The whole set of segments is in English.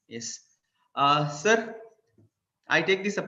Yes. Sir, I take this.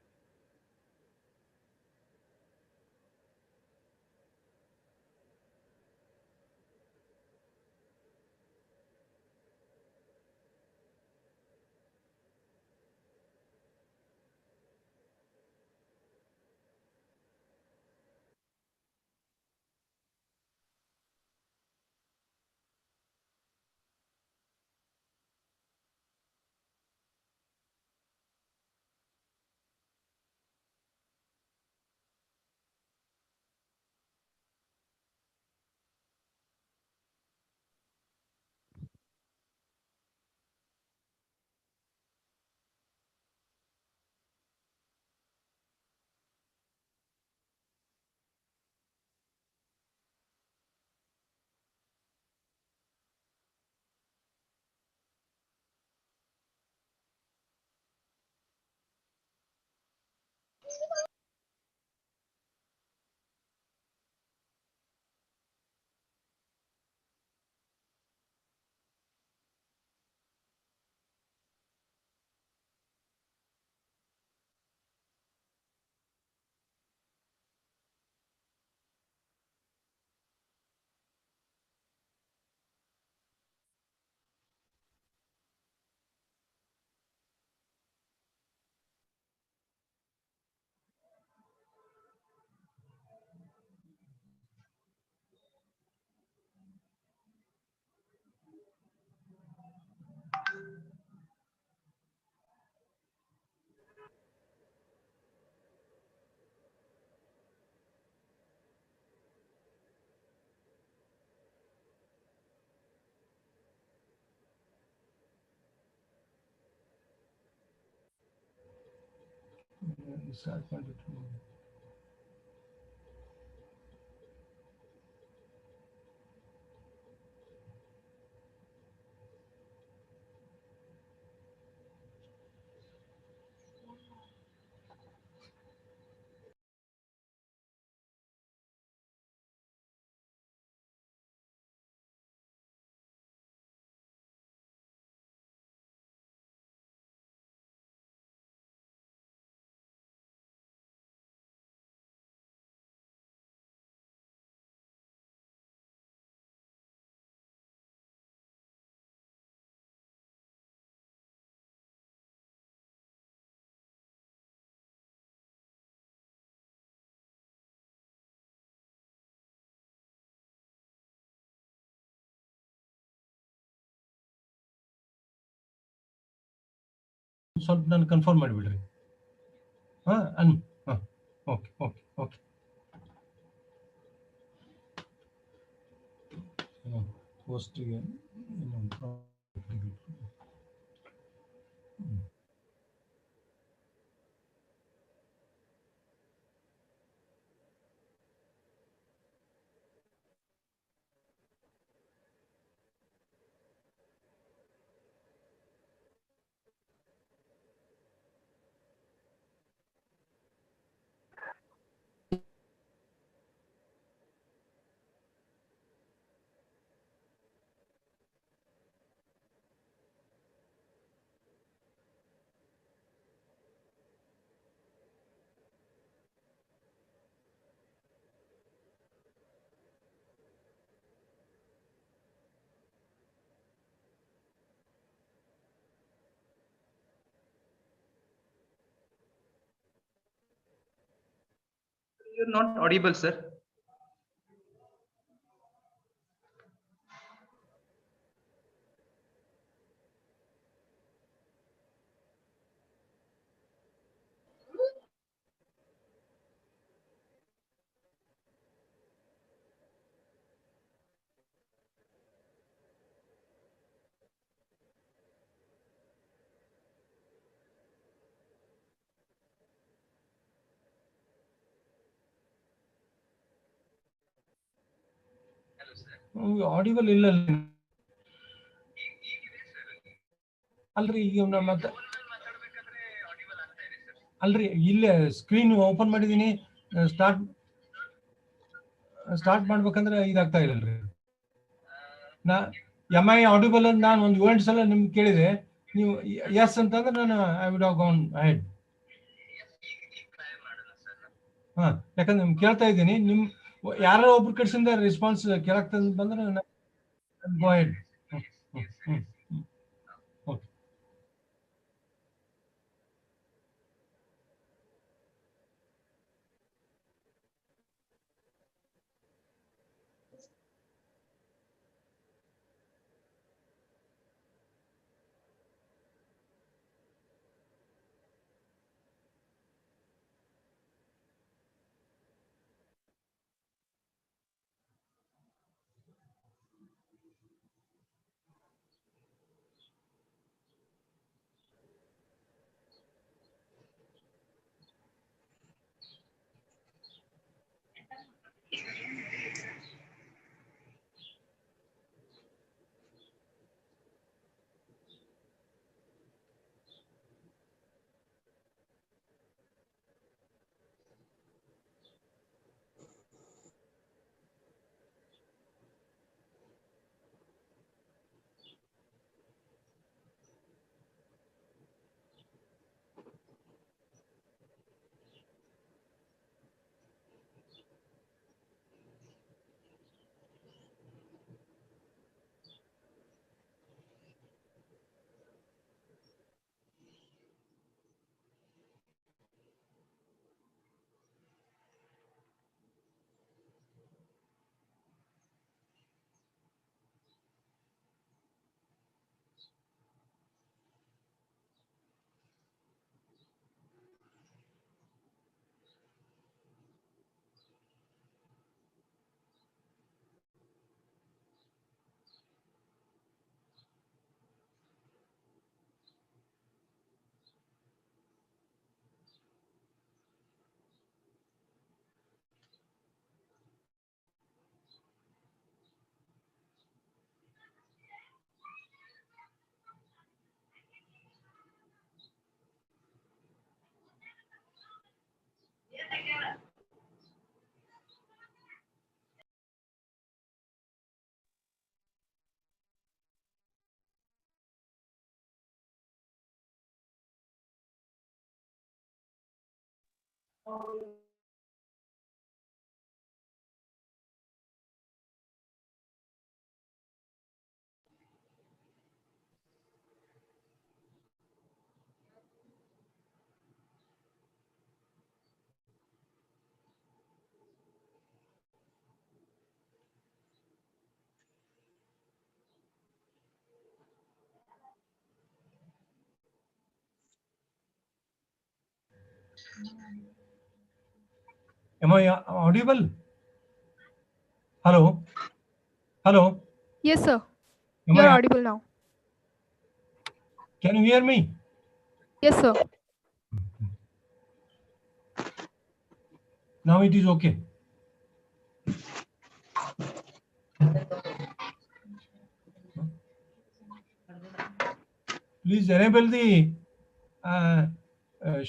ಸ್ವಲ್ಪ ನಾನು confirm ಮಾಡಿಬಿಡ್ರಿ. ಹಾಂ ಹಾಂ, ಓಕೆ ಓಕೆ ಓಕೆ. ಪೋಸ್ಟಿಗೆ You're not audible, sir. Audible ಇಲ್ಲ ಅಲ್ರಿ. ಈಗ ಮತ್ತೆ ಅಲ್ರಿ, ಇಲ್ಲೇ ಸ್ಕ್ರೀನ್ ಓಪನ್ ಮಾಡಿದೀನಿ. ಸ್ಟಾರ್ಟ್ ಮಾಡ್ಬೇಕಂದ್ರೆ ಇದಾಗ್ತಾ ಇಲ್ಲಲ್ರಿ. ನಾ ಎಮ್ ಐ ಆಡಿಬಲ್ ಅಂತ ನಾನು ಒಂದು 7 ಸಲ ನಿಮ್ಗೆ ಕೇಳಿದೆ. ನೀವು ಎಸ್ ಅಂತಂದ್ರೆ ನಾನು I would have gone ahead. ಹಾ, ಯಾಕಂದ್ರೆ ನಿಮ್ಗೆ ಕೇಳ್ತಾ ಇದ್ದೀನಿ. ನಿಮ್ ಯಾರೋ ಒಬ್ರು ಕಡೆಯಿಂದ ರೆಸ್ಪಾನ್ಸ್ ಕೇಳಾಗ್ತದೆ ಬಂದ್ರೆ go ahead. Okay. Am I audible? Hello? Hello? Yes, sir. Am You're I? audible now. Can you hear me? Yes, sir. Now it is okay. Please enable the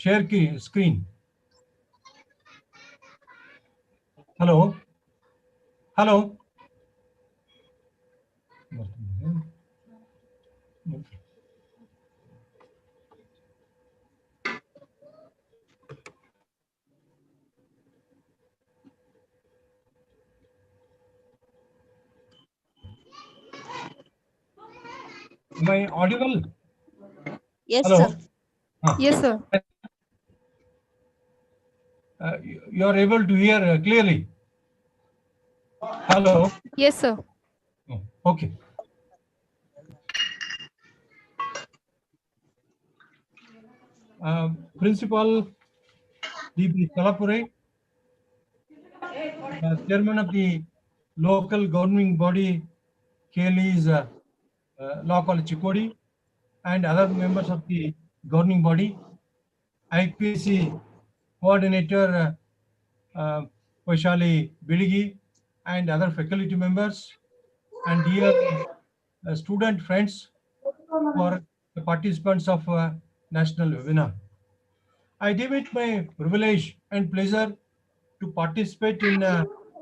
share key screen. Hello? Hello? Am I audible? Yes, Hello? sir. Yes, sir. You are able to hear clearly. Hello. Yes, sir. Oh, okay. Principal D.P. Kalapure, Chairman of the local governing body K.L.E.'s Law College Chikodi, and other members of the governing body, IPC coordinator Vaishali Biligi, and other faculty members, and dear student friends who are the participants of national webinar. I deem it my privilege and pleasure to participate in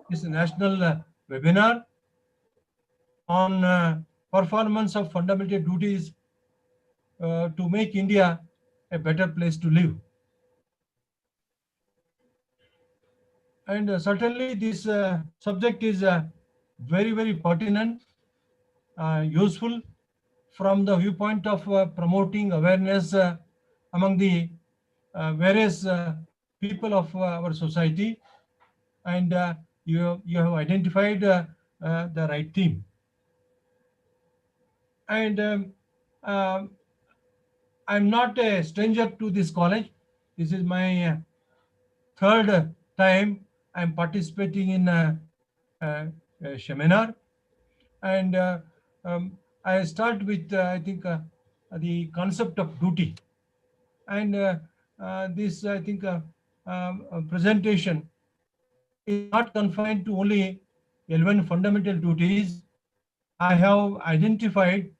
this national webinar on performance of fundamental duties to make India a better place to live. And certainly this subject is very, very pertinent, useful from the viewpoint of promoting awareness among the various people of our society. And you have identified the right theme. And um, I'm not a stranger to this college. This is my third time I'm participating in a seminar. And I start with, I think, the concept of duty. And this, I think, presentation is not confined to only 11 fundamental duties. I have identified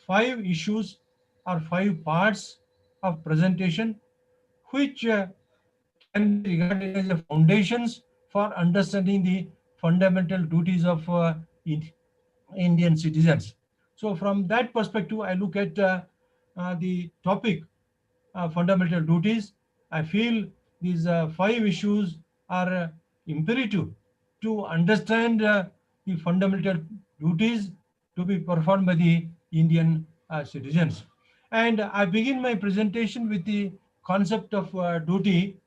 5 issues or 5 parts of presentation which can be regarded as the foundations for understanding the fundamental duties of Indian citizens. So from that perspective, I look at the topic fundamental duties. I feel these 5 issues are imperative to understand the fundamental duties to be performed by the Indian citizens. And I begin my presentation with the concept of duty.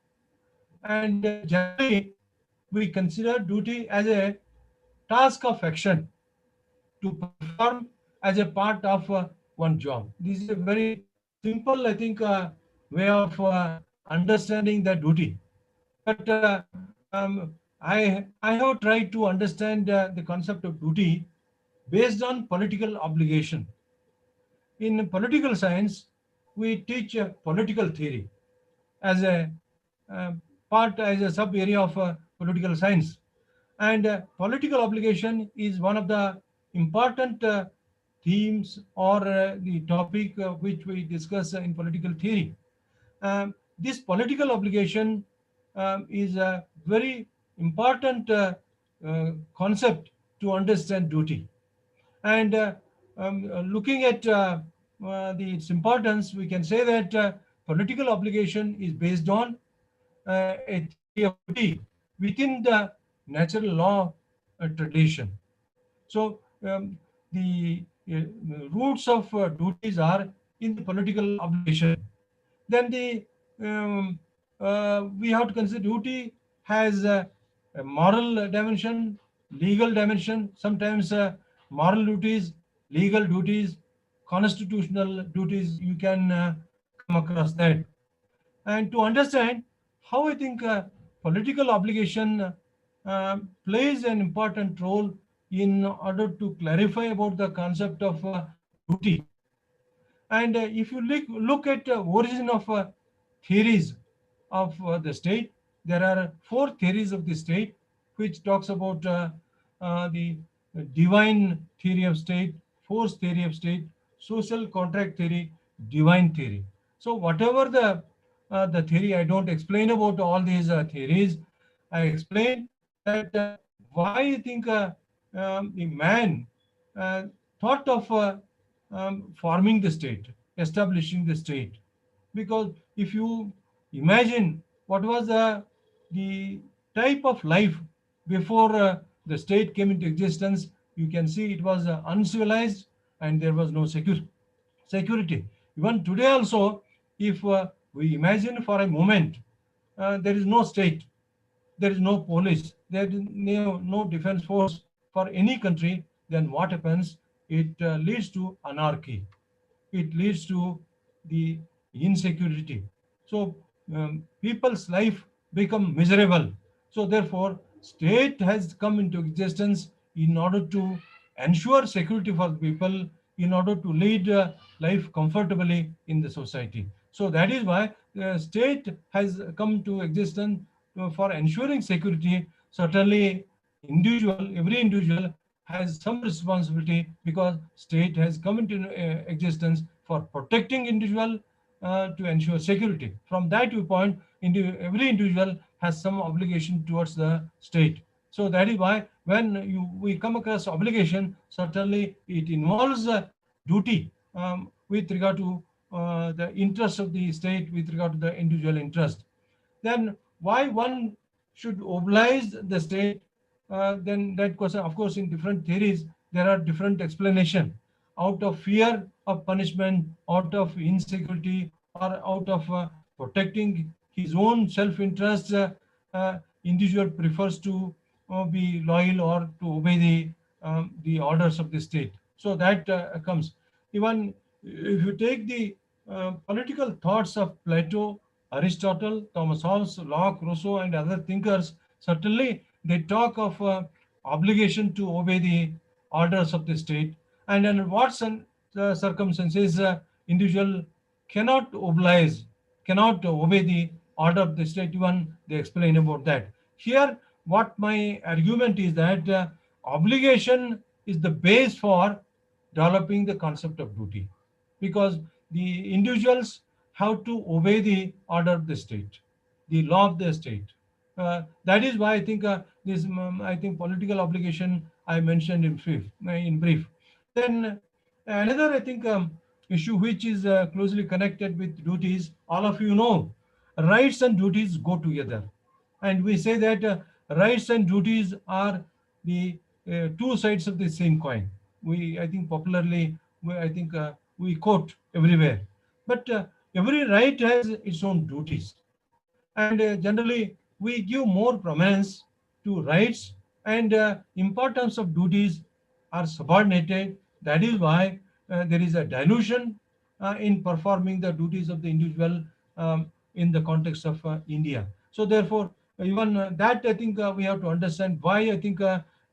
And generally, we consider duty as a task of action to perform as a part of one job. This is a very simple, I think, way of understanding the duty. But I have tried to understand the concept of duty based on political obligation. In political science, we teach political theory as a uh, part, as a sub area of political science. And political obligation is one of the important themes or the topic which we discuss in political theory. This political obligation is a very important concept to understand duty. And looking at its importance, we can say that political obligation is based on a theory of duty within the natural law tradition. So the roots of duties are in the political obligation. Then we have to consider duty has a moral dimension, legal dimension, sometimes moral duties, legal duties, constitutional duties. You can come across that. And to understand how I think political obligation plays an important role in order to clarify about the concept of duty. And if you look at origin of theories of the state, there are 4 theories of the state, which talks about the divine theory of state, force theory of state, social contract theory, divine theory. So whatever the theory, I don't explain about all these theories. I explain that why I think the man uh, thought of forming the state, establishing the state. Because if you imagine what was the type of life before the state came into existence, you can see it was uncivilized and there was no security. Even today also, if we imagine for a moment there is no state, there is no police, there is no defense force for any country, then what happens? It leads to anarchy. It leads to the insecurity. So people's life become miserable. So therefore, state has come into existence in order to ensure security for the people, in order to lead life comfortably in the society. So that is why the state has come to existence for ensuring security. Certainly, every individual has some responsibility, because state has come into existence for protecting individual, to ensure security. From that viewpoint, every individual has some obligation towards the state. So that is why when we come across obligation, certainly it involves duty with regard to the interest of the state, with regard to the individual interest. Then why one should oblige the state? Then that question, of course, in different theories, there are different explanation. Out of fear of punishment, out of insecurity, or out of protecting his own self-interest, individual prefers to be loyal or to obey the orders of the state. So that comes. Even if you take the political thoughts of Plato, Aristotle, Thomas Hobbes, Locke, Rousseau, and other thinkers, certainly they talk of obligation to obey the orders of the state, and in what circumstances individual cannot oblige, cannot obey the order of the state. Even they explain about that. Here, what my argument is that obligation is the base for developing the concept of duty, because the individuals have to obey the order of the state, the law of the state. That is why I think this I think political obligation I mentioned in brief. Then another, I think, issue which is closely connected with duties. All of you know, rights and duties go together, and we say that rights and duties are the two sides of the same coin. We, I think, popularly, I think we quote everywhere. But every right has its own duties, and generally we give more prominence to rights, and importance of duties are subordinated. That is why there is a dilution in performing the duties of the individual in the context of India. So therefore, even that, I think we have to understand why I think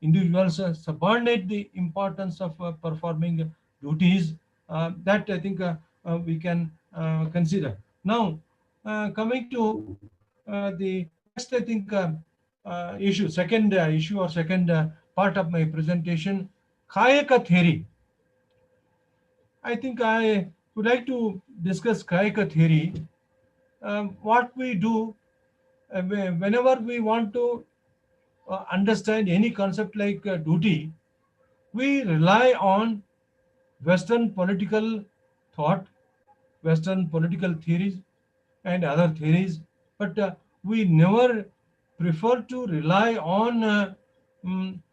individuals subordinate the importance of performing duties. That I think we can consider. Now, coming to the next, I think, issue, second issue, or second part of my presentation, Kayaka theory. I think I would like to discuss Kayaka theory. What we do whenever we want to understand any concept like duty, we rely on Western political thought, Western political theories, and other theories, but we never prefer to rely on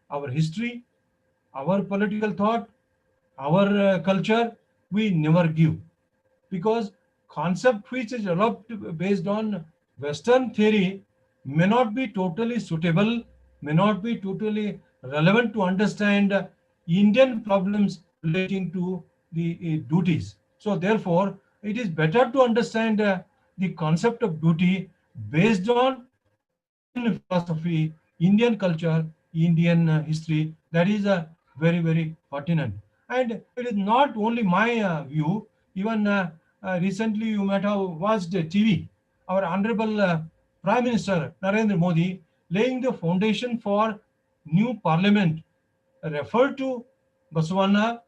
our history, our political thought, our culture. We never give, because concept which is developed based on Western theory may not be totally suitable, may not be totally relevant to understand Indian problems relating to the duties. So therefore, it is better to understand the concept of duty based on Indian philosophy, Indian culture, Indian history. That is very, very pertinent. And it is not only my view. Even recently, you might have watched TV. Our Honorable Prime Minister Narendra Modi laying the foundation for new parliament referred to Basavanna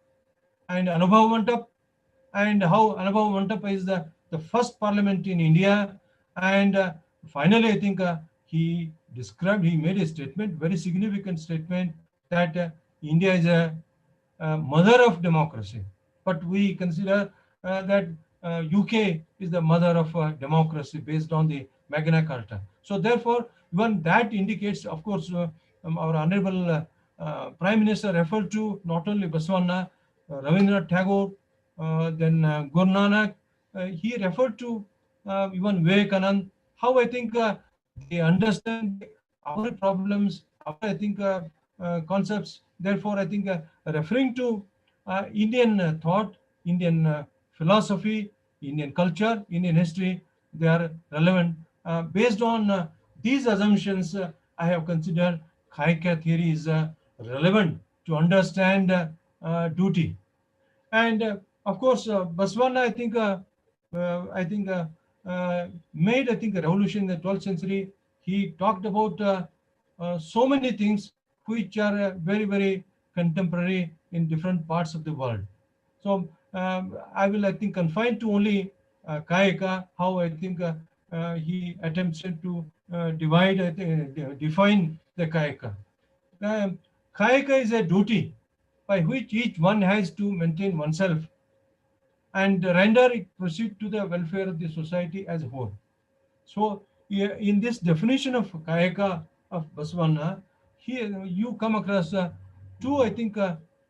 and Anubhav Mantap, and how Anubhav Mantap is the first parliament in India. And finally, I think he made a statement, very significant statement, that India is a mother of democracy. But we consider that UK is the mother of democracy based on the Magna Carta. So therefore, even that indicates, of course, our Honorable Prime Minister referred to not only Basavanna, Rabindranath Tagore, then Guru Nanak. He referred to even Vivekanand, how I think they understand our problems, our I think concepts. Therefore, I think referring to Indian thought, Indian philosophy, Indian culture, Indian history, they are relevant. Based on these assumptions, I have considered Khaika theory is relevant to understand duty. And of course, Baswana, I think made I think a revolution in the 12th century. He talked about so many things which are very contemporary in different parts of the world. So I will I think confine to only Kayaka, how I think he attempted to divide, I think, define the Kayaka. Um, Kayaka is a duty by which each one has to maintain oneself and render it proceed to the welfare of the society as a whole. So, in this definition of Kayaka of Baswana, here you come across two, I think,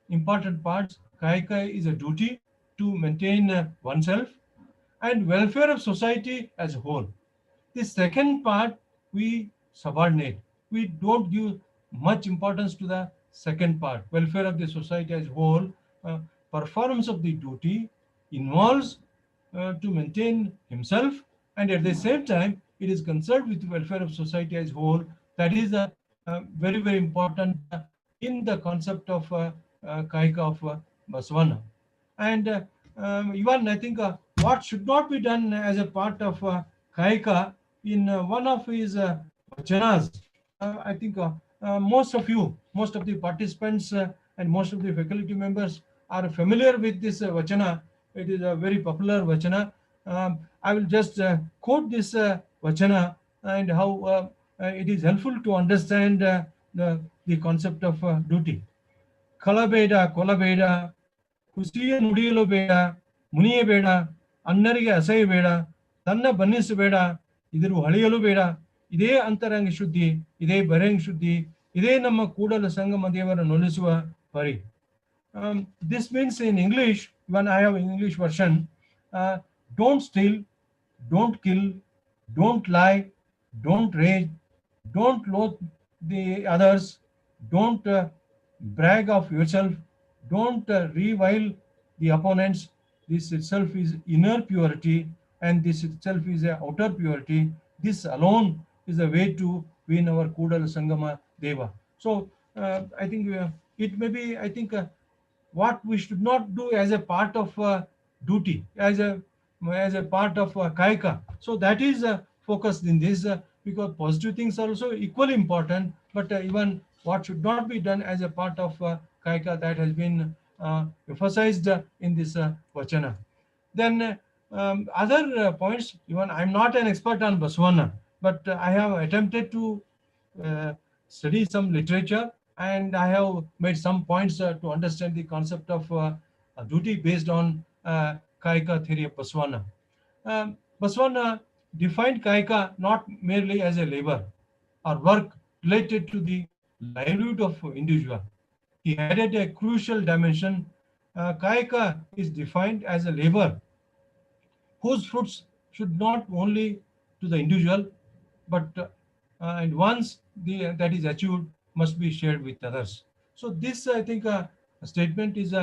important parts. Kayaka is a duty to maintain oneself, and welfare of society as a whole. The second part we subordinate. We don't give much importance to the second part. Welfare of the society as a whole. Uh, Performance of the duty involves to maintain himself, and at the same time, it is concerned with the welfare of society as a whole. That is very important in the concept of Kaika of Baswana. And even I think what should not be done as a part of Kaika in one of his vachanas. I think most of the participants and most of the faculty members are familiar with this vachana. It is a very popular vachana. I will just quote this vachana and how it is helpful to understand the concept of duty. ಕಳಬೇಡ ಕೊಲಬೇಡ ಹುಸಿಯ ನುಡಿಯಲು ಬೇಡ ಮುನಿಯಬೇಡ ಅನ್ನರಿಗೆ ಅಸಹ್ಯಬೇಡ ತನ್ನ ಬನ್ನಿಸಬೇಡ ಇದ್ರ ಹಳೆಯಲು ಬೇಡ ಇದೇ ಅಂತರಂಗ ಶುದ್ಧಿ ಇದೇ ಬಹಿರಂಗ ಶುದ್ಧಿ ಇದೇ ನಮ್ಮ ಕೂಡಲ ಸಂಗಮ ದೇವರ ನೊಲಿಸುವ ಪರಿ. This means in English, when I have English version, don't steal, don't kill, don't lie, don't rage, don't loathe the others, don't brag of yourself, don't revile the opponents. This itself is inner purity, and this itself is a outer purity. This alone is the way to win our Kudala Sangama Deva. So I think it may be, I think, what we should not do as a part of duty, as a part of kaika. So that is focused in this because positive things are also equally important, but even what should not be done as a part of kaika, that has been emphasized in this vachana. Then other points, even I'm not an expert on Baswana, but I have attempted to uh, study some literature, and I have made some points to understand the concept of duty based on Kaika theory of Baswana. Baswana defined Kaika not merely as a labor or work related to the livelihood of individual. He added a crucial dimension. Kaika is defined as a labor whose fruits should not only to the individual, but and once that is achieved, must be shared with others. So this, I think, statement is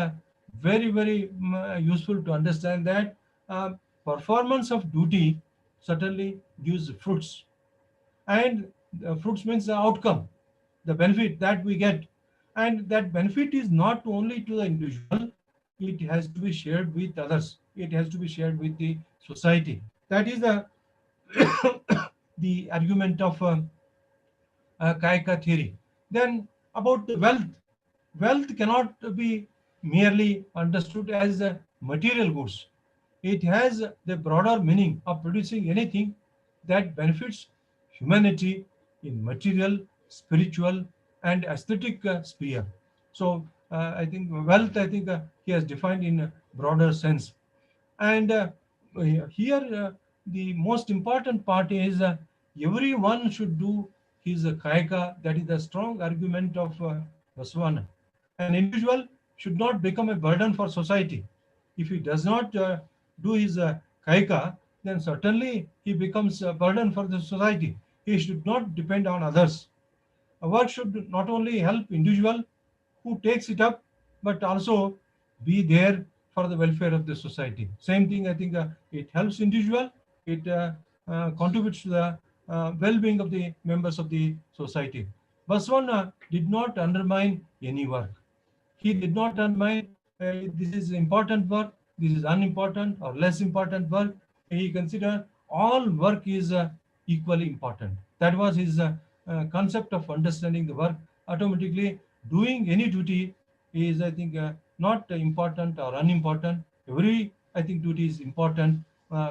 very useful to understand that performance of duty certainly gives fruits, and fruits means the outcome, the benefit that we get, and that benefit is not only to the individual, it has to be shared with others, it has to be shared with the society. That is the the argument of Kaika theory. Then about the wealth. Wealth cannot be merely understood as material goods. It has the broader meaning of producing anything that benefits humanity in material, spiritual, and aesthetic sphere. So I think wealth, I think he has defined in a broader sense. And here, the most important part is everyone should do his kayaka. That is the strong argument of Vaswana. An individual should not become a burden for society. If he does not do his kayaka, then certainly he becomes a burden for the society. He should not depend on others. A work should not only help individual who takes it up, but also be there for the welfare of the society. Same thing, I think it helps individual, it contributes to the well-being of the members of the society. Baswana did not undermine any work. He did not undermine this is important work, this is unimportant or less important work. He considered all work is equally important. That was his concept of understanding the work. Automatically, doing any duty is, I think, not important or unimportant. Every, I think, duty is important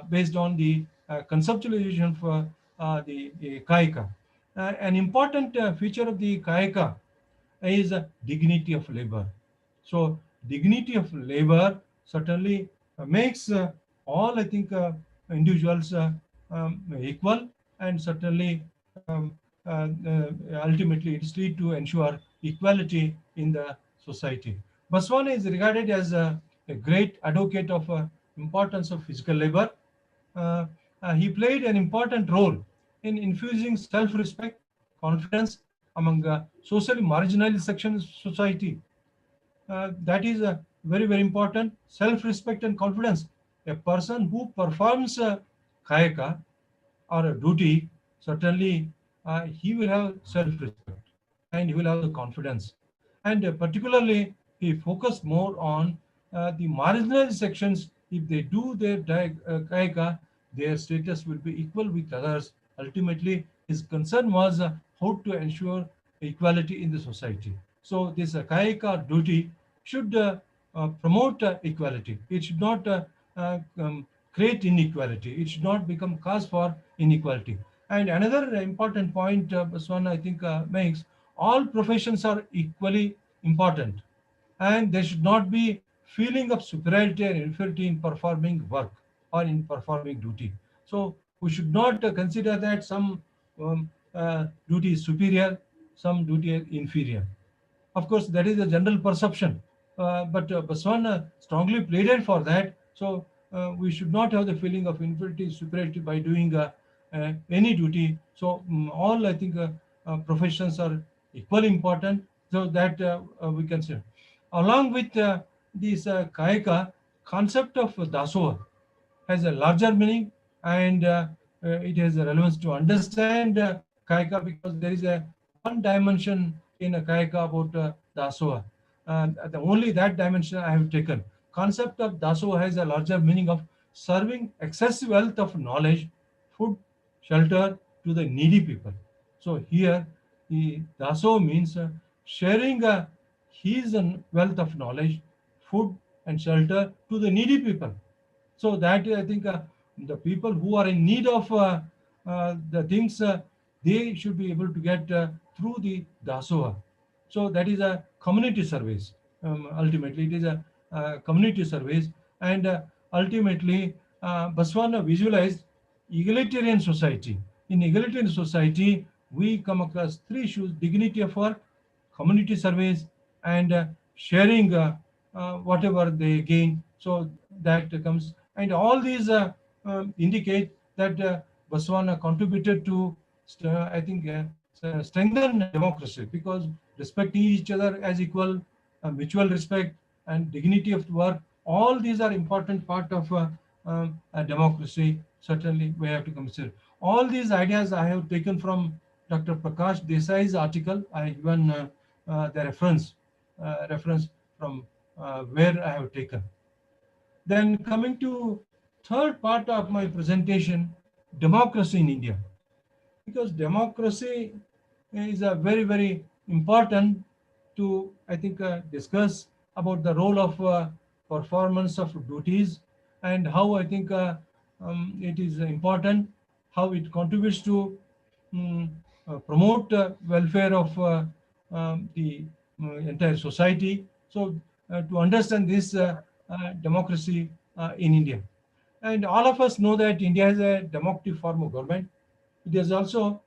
based on the conceptualization for the Kayaka. An important feature of the Kayaka is dignity of labor. So dignity of labor certainly makes all, I think, individuals equal, and certainly ultimately it's lead to ensure equality in the society. Baswana is regarded as a great advocate of importance of physical labor. uh, he played an important role in infusing self-respect, confidence among socially marginalized sections of society. That is very, very important. Self-respect and confidence. A person who performs kayaka or a duty, certainly he will have self-respect and he will have the confidence. And particularly, he focused more on the marginalized sections. If they do their kayaka, their status will be equal with others. Ultimately, his concern was how to ensure equality in the society. So this kayaka duty should promote equality. It should not create inequality. It should not become cause for inequality. And another important point Baswan, I think, makes, all professions are equally important, and there should not be feeling of superiority and inferiority in performing work or in performing duty. So we should not consider that some duty is superior, some duty is inferior. Of course, that is a general perception, but Baswan strongly pleaded for that. So we should not have the feeling of inferiority, superiority by doing any duty. So all, I think, professions are equally important. So that we can say, along with this kayaka concept of dasoha has a larger meaning, and it has a relevance to understand kayaka, because there is a one dimension in a kayaka about dasoha. Only that dimension I have taken. Concept of dasoha has a larger meaning of serving excessive wealth of knowledge, food, shelter to the needy people. So here, the dasoha means sharing his wealth of knowledge, food, and shelter to the needy people. So that, I think, the people who are in need of the things, they should be able to get through the dasoha. So that is a community service. Ultimately, it is a community service, and ultimately, Baswana visualized egalitarian society. In egalitarian society, we come across three issues: dignity of work, community service, and sharing whatever they gain. So that comes, and all these indicate that Botswana contributed to, I think, strengthen democracy, because respecting each other as equal, mutual respect, and dignity of work, all these are important part of democracy. Certainly, we have to consider all these ideas. I have taken from Dr. Prakash Desai's article. I given the reference from where I have taken. Then coming to third part of my presentation, democracy in India, because democracy is a very, very important to, I think, discuss about the role of performance of duties, and how, I think, it is important, how it contributes to um, promote welfare of the entire society. So to understand this democracy in India, and all of us know that India has a democratic form of government. It is also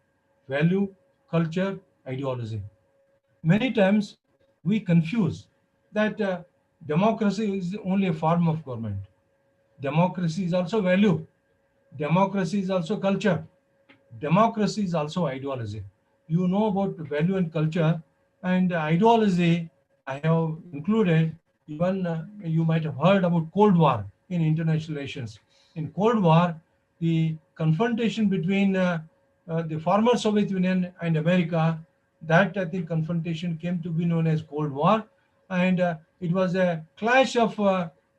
value, culture, ideology. Many times we confuse that democracy is only a form of government. Democracy is also value. Democracy is also culture. Democracy is also ideology. You know about value and culture, and ideology I have included. Even you might have heard about Cold War in international relations. In Cold War, the confrontation between the former Soviet Union and America, that I think confrontation came to be known as Cold War, and it was a clash of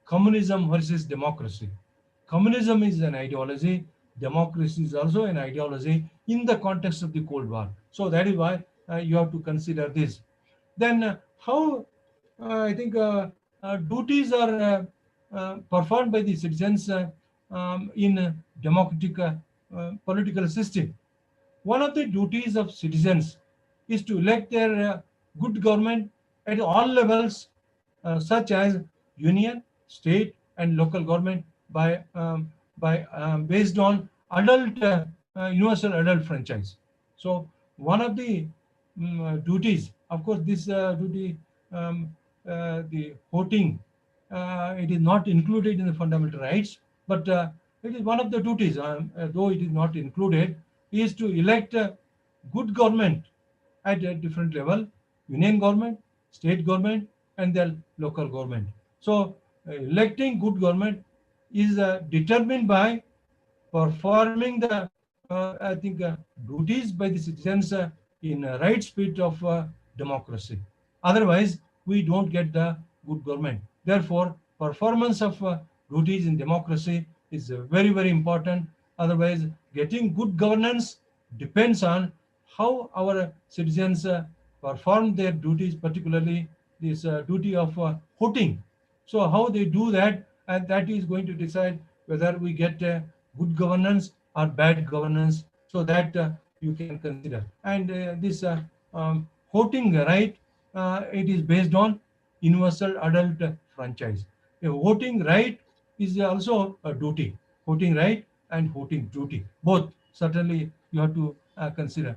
communism versus democracy. Communism is an ideology, democracy is also an ideology in the context of the Cold War. So that is why you have to consider this. Then, how I think duties are performed by the citizens in a democratic political system. One of the duties of citizens is to elect their good government at all levels, such as union, state, and local government by based on adult universal adult franchise. So one of the duties, of course, this duty, the voting, it is not included in the fundamental rights, but it is one of the duties, though it is not included, is to elect good government at a different level, union government, state government, and the local government. So electing good government is determined by performing the I think duties by the citizens in right spirit of democracy. Otherwise, we don't get the good government. Therefore, performance of duties in democracy is very important. Otherwise, getting good governance depends on how our citizens perform their duties, particularly this duty of voting. So how they do that, and that is going to decide whether we get good governance or bad governance. So that you can consider. And this voting right, it is based on universal adult franchise. A voting right is also a duty. Voting right and voting duty, both certainly you have to consider.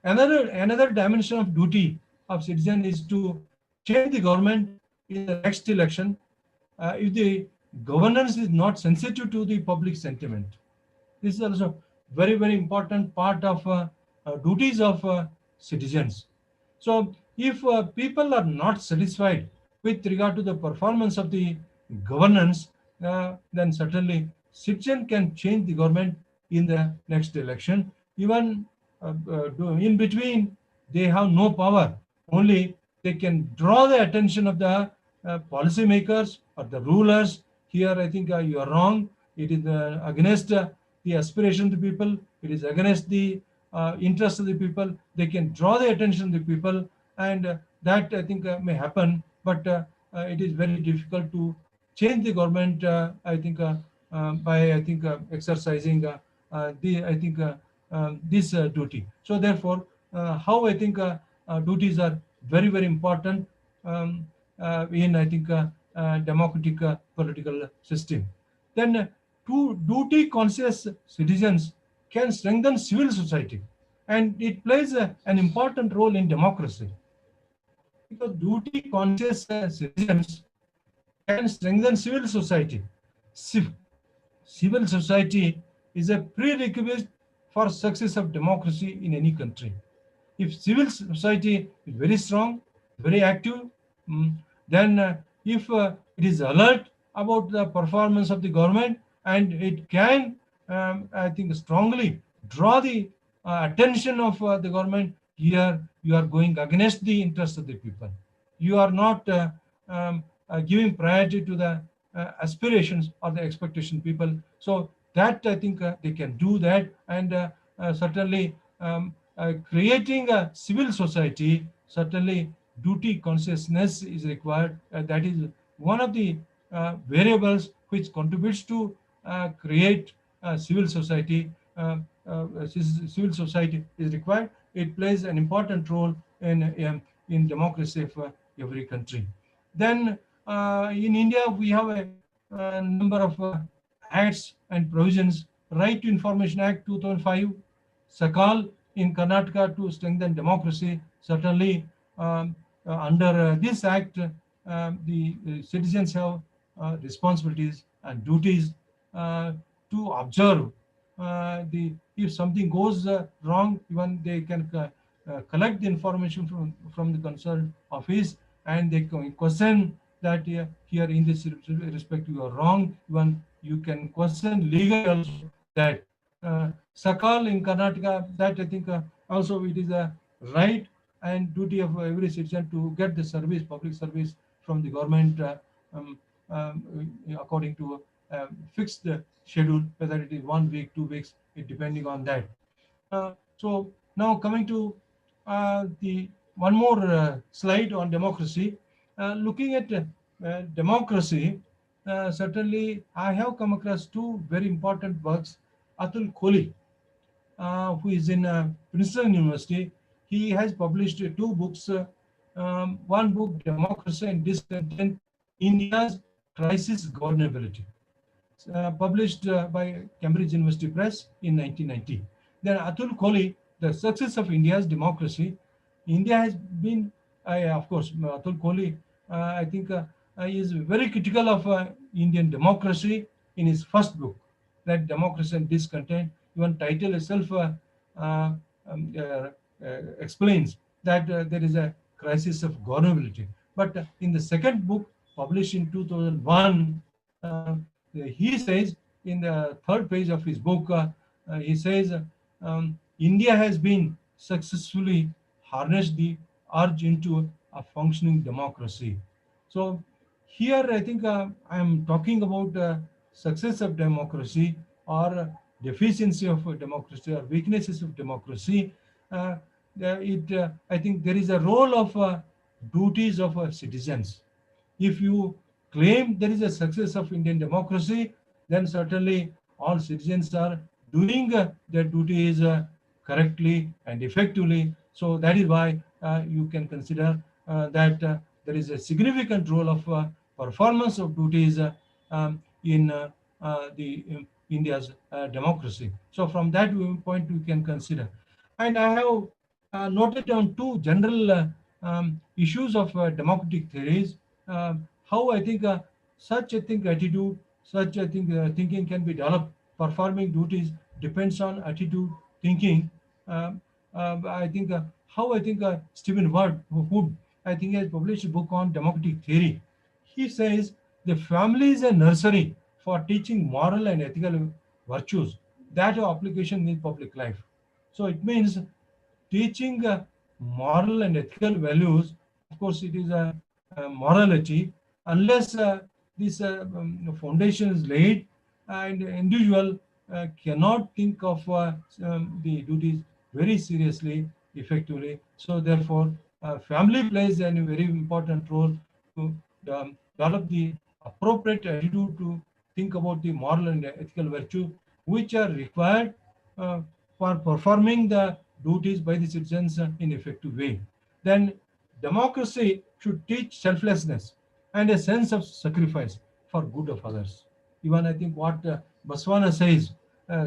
Another dimension of duty of citizen is to change the government in the next election if the governance is not sensitive to the public sentiment. This is also very important part of duties of citizens. So if people are not satisfied with regard to the performance of the governance, then certainly citizen can change the government in the next election. Even in between, they have no power. Only they can draw the attention of the policymakers or the rulers. Here, I think you are wrong. It is against the aspiration of the people. It is against the interest of the people. They can draw the attention of the people, and that I think may happen. But it is very difficult to change the government. I think by I think exercising the I think this duty. So therefore, how I think duties are very important in I think democratic political system. Then duty conscious citizens can strengthen civil society, and it plays an important role in democracy, because duty conscious citizens can strengthen civil society. Civ- Civil society is a prerequisite for success of democracy in any country. If civil society is very strong, very active, mm, then if it is alert about the performance of the government, and it can, I think, strongly draw the attention of the government, here you are going against the interest of the people. You are not giving priority to the aspirations or the expectation people. So that I think they can do that, and certainly creating a civil society, certainly duty consciousness is required. That is one of the variables which contributes to create civil society. Civil society is required. It plays an important role in democracy of every country. Then in India, we have a number of acts and provisions. Right to Information Act 2005, Sakal in Karnataka to strengthen democracy. Certainly, under this act, the citizens have responsibilities and duties to observe the if something goes wrong, even they can collect the information from the concerned office, and they can question that here in this respect you are wrong. Even you can question legally also that. Sakal in Karnataka, that I think also it is a right and duty of every citizen to get the service, public service from the government um, according to fixed schedule, whether it is 1 week, 2 weeks, it depending on that. So now coming to the one more slide on democracy. Looking at democracy, certainly I have come across two very important works. Atul Kohli, who is in Princeton University, he has published two books. One book, Democracy and Discontent, India's Crisis Governability, published by Cambridge University Press in 1990. Then Atul Kohli, The Success of India's Democracy. India has been, of course, Atul Kohli, I think, is very critical of Indian democracy in his first book, that Democracy and Discontent. Even title itself uh, um, uh, explains that there is a crisis of governability. But in the second book, published in 2001, he says in the third page of his book, he says, India has been successfully harnessed the urge into a functioning democracy. So here I think I am talking about success of democracy or deficiency of democracy or weaknesses of democracy. Uh, I think there is a role of duties of citizens. If you claim there is a success of Indian democracy, then certainly all citizens are doing their duties correctly and effectively. So that is why you can consider that there is a significant role of performance of duties in the India's democracy. So from that point we can consider. And I have noted down two general issues of democratic theories. How I think such a think attitude, such a think thinking can be developed. Performing duties depends on attitude, thinking. I think how I think Stephen Hood, I think, has published a book on democratic theory. He says the family is a nursery for teaching moral and ethical virtues that have application in public life. So it means teaching moral and ethical values. Of course, it is a morality. Unless this foundation is laid, and the individual cannot think of the duties very seriously, effectively. So therefore, family plays a very important role to develop the appropriate attitude to think about the moral and ethical virtue which are required uh, for performing the duties by the citizens in effective way. Then democracy should teach selflessness and a sense of sacrifice for good of others. Even I think what Baswana says,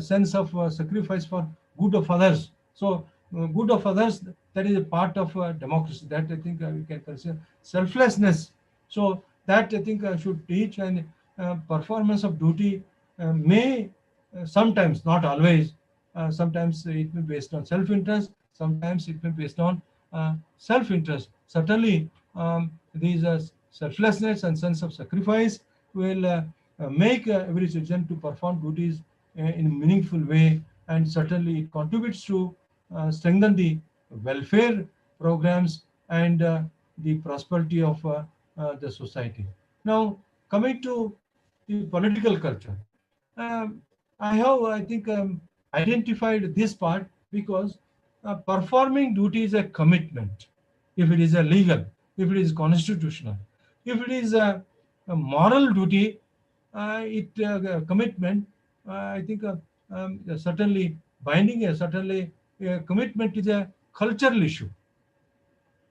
sense of sacrifice for good of others. So good of others, that is a part of democracy. That I think we can consider selflessness. So that I think should teach, and performance of duty may sometimes, not always, sometimes it may be based on self-interest, sometimes it may be based on self-interest. Certainly, these selflessness and sense of sacrifice will make every citizen to perform duties in a meaningful way, and certainly it contributes to strengthen the welfare programs and the prosperity of the society. Now, coming to the political culture, um, I have, I think, identified this part because performing duty is a commitment. If it is a legal, if it is constitutional, if it is a moral duty, it commitment. I think certainly binding. Certainly, commitment is a cultural issue.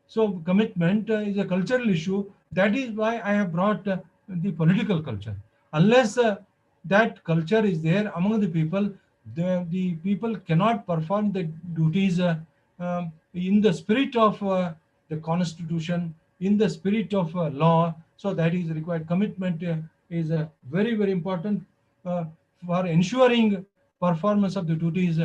So commitment is a cultural issue. That is why I have brought the political culture. Unless that culture is there among the people, the people cannot perform the duties in the spirit of the constitution, in the spirit of law. So that is required. Commitment is very, very important for ensuring performance of the duties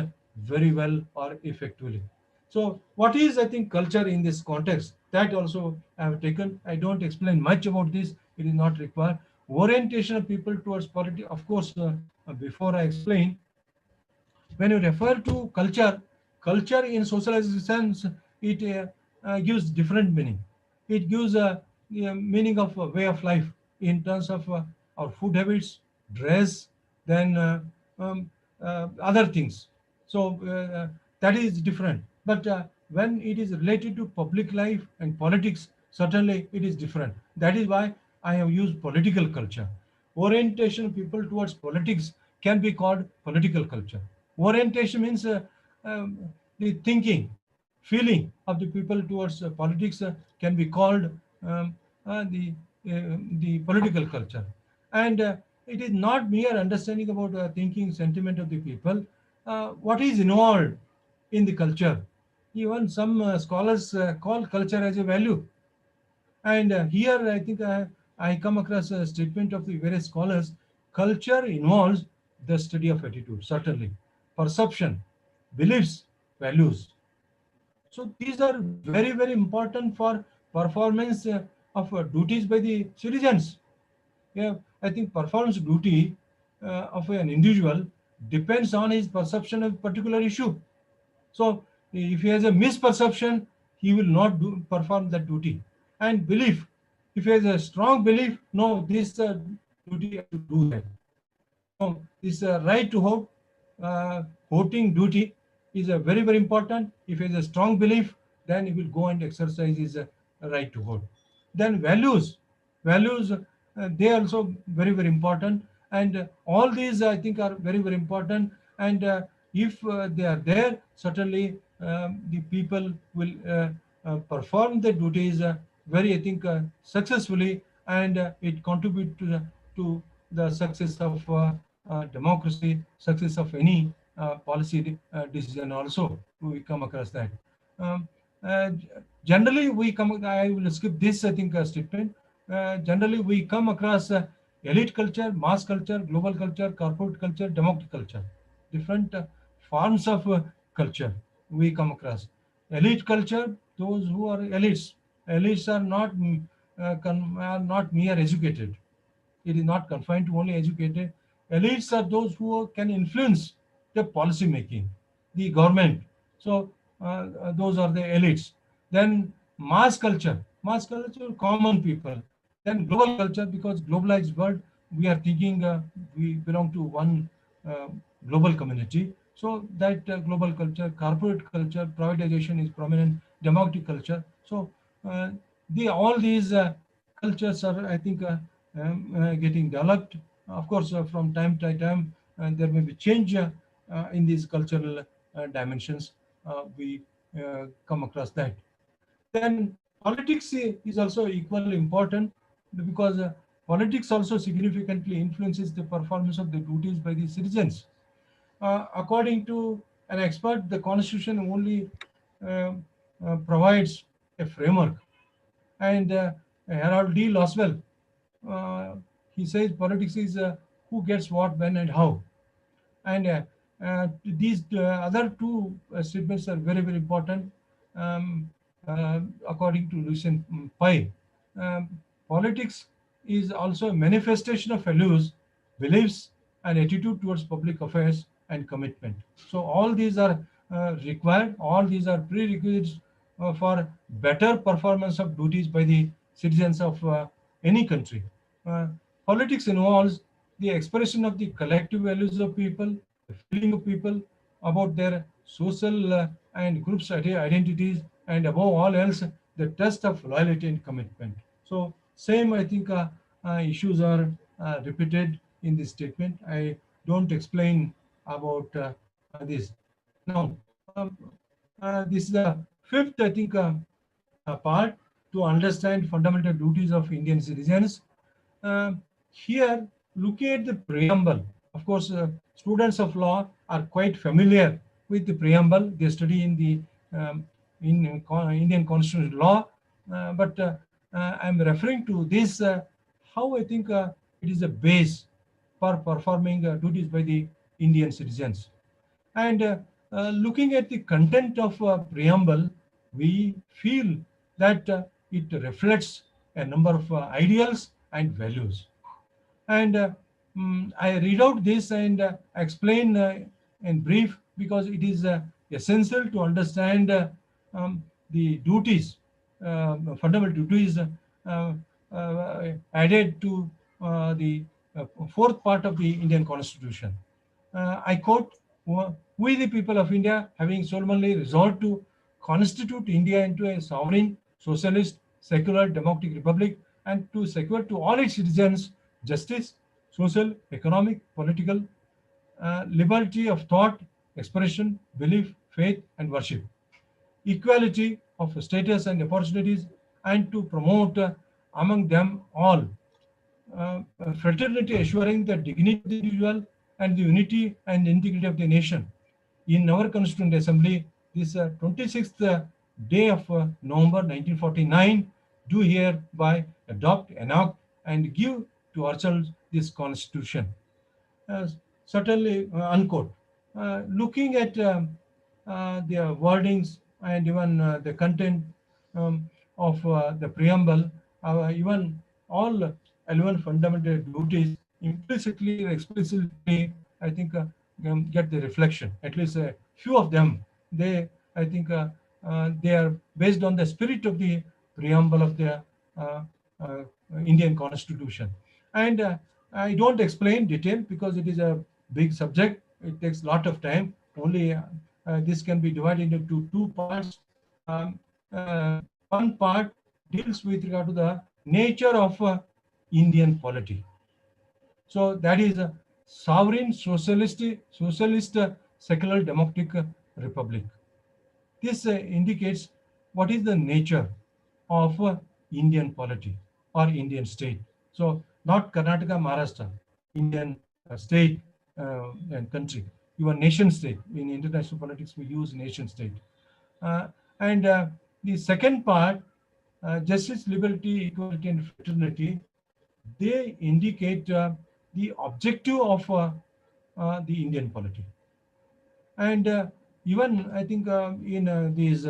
very well or effectively. So what is, I think, culture in this context? That also I have taken. I don't explain much about this. It is not required. Orientation of people towards politics. Of course, before I explain, when you refer to culture, culture in socialized sense, it gives different meaning. It gives a meaning of a way of life in terms of our food habits, dress, then other things. So that is different. But when it is related to public life and politics, certainly it is different. That is why I have used political culture. Orientation of people towards politics can be called political culture. Orientation means the thinking, feeling of the people towards politics can be called um, uh, the the political culture. And it is not mere understanding about thinking sentiment of the people. What is involved in the culture? Even some scholars call culture as a value. And here, I think I come across a statement of the various scholars. Culture involves the study of attitude, certainly, perception, beliefs, values. So these are very, very important for performance of duties by the citizens. Yeah, I think performance duty of an individual depends on his perception of particular issue. So if he has a misperception, he will not perform that duty. And belief, if he has a strong belief, no, this duty I should do that. No, this right to vote, voting duty is a very, very important. If he has a strong belief, then he will go and exercise his right to vote. Then values, they are also very, very important. And all these, I think, are very, very important. And if they are there, certainly the people will perform the duties very, I think, successfully, and it contribute to the success of democracy, success of any policy decision also. We come across that. Um, uh, Generally, we come, I will skip this, I think, statement. Generally, we come across elite culture, mass culture, global culture, corporate culture, democratic culture. Different forms of culture we come across. Elite culture, those who are elites. Elites are are not mere educated. It is not confined to only educated. Elites are those who can influence the policy making, the government. So those are the elites. Then mass culture, common people. Then global culture, because globalized world, we are thinking we belong to one uh, global community. So that global culture, corporate culture, privatization is prominent, democratic culture. So all these cultures are, I think, getting developed. Of course, from time to time, there may be change in these cultural dimensions. We come across that. Then politics is also equally important, because politics also significantly influences the performance of the duties by the citizens. According to an expert, the constitution only uh, provides a framework. And Harold D. Loswell, uh, he says politics is who gets what, when, and how. And these other two statements are very, very important. Um, According to Lucien Pai, um, politics is also a manifestation of values, beliefs, and attitude towards public affairs and commitment. So all these are required. All these are prerequisites for better performance of duties by the citizens of any country. Uh, Politics involves the expression of the collective values of people, the feeling of people about their social and groups identities, and above all else, the test of loyalty and commitment. So, same, I think, issues are repeated in this statement. I don't explain about this. Now, um, this is the fifth, I think, part to understand fundamental duties of Indian citizens. Here, looking at the preamble, of course, students of law are quite familiar with the preamble. They study in the Indian constitutional law, but I'm referring to this how I think it is a base for performing duties by the Indian citizens. And looking at the content of preamble, we feel that it reflects a number of ideals and values. And I read out this and explain in brief because it is essential to understand the duties, fundamental duties added to the fourth part of the Indian Constitution. I quote, "We, the people of India, having solemnly resolved to constitute India into a sovereign, socialist, secular, democratic republic, and to secure to all its citizens justice, social, economic, political, liberty of thought, expression, belief, faith, and worship, equality of status and opportunities, and to promote among them all fraternity, assuring the dignity of the individual and the unity and integrity of the nation." In our Constituent Assembly, this 26th day of November 1949, do hereby adopt, enact, and give to ourselves this Constitution. Uh, Certainly, unquote. Looking at their wordings and even the content of the preamble, even all 11 fundamental duties implicitly or explicitly, I think, get the reflection. At least a few of them, they are based on the spirit of the preamble of the uh, uh, Indian Constitution. And I don't explain detail because it is a big subject. It takes a lot of time. Only this can be divided into two parts. Um, One part deals with regard to the nature of Indian polity. So that is a sovereign socialist secular democratic republic. This indicates what is the nature of Indian polity or Indian state. So not Karnataka, Maharashtra, Indian state and country. Even nation state. In international politics, we use nation state. Uh, and the second part, justice, liberty, equality, and fraternity, they indicate the objective of the Indian polity. And even I think in these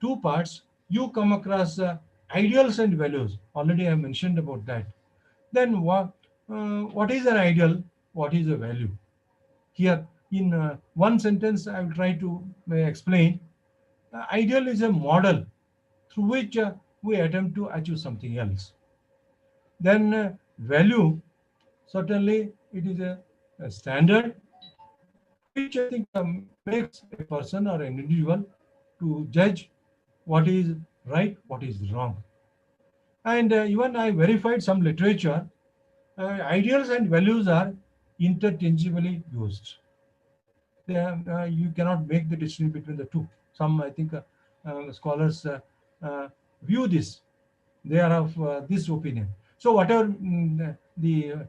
two parts, you come across ideals and values. Already I mentioned about that. Then what is an ideal? What is a value? Here, in one sentence, I will try to explain. Ideal is a model through which we attempt to achieve something else. Then value, certainly it is a standard through which I think makes a person or an individual to judge what is right, what is wrong. And even I verified some literature, ideals and values are interchangeably used. You cannot make the distinction between the two. Some, I think, scholars uh, view this. They are of this opinion. So whatever the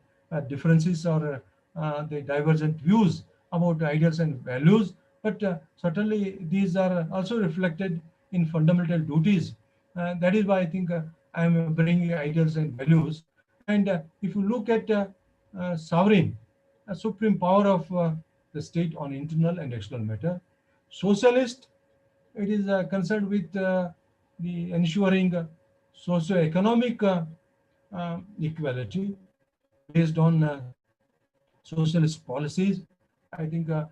differences or the divergent views about ideals and values, but certainly these are also reflected in fundamental duties. That is why I think I am bringing ideals and values. And if you look at sovereign, a supreme power of the state on internal and external matter. Socialist, it is concerned with the ensuring socio-economic equality based on socialist policies. I think the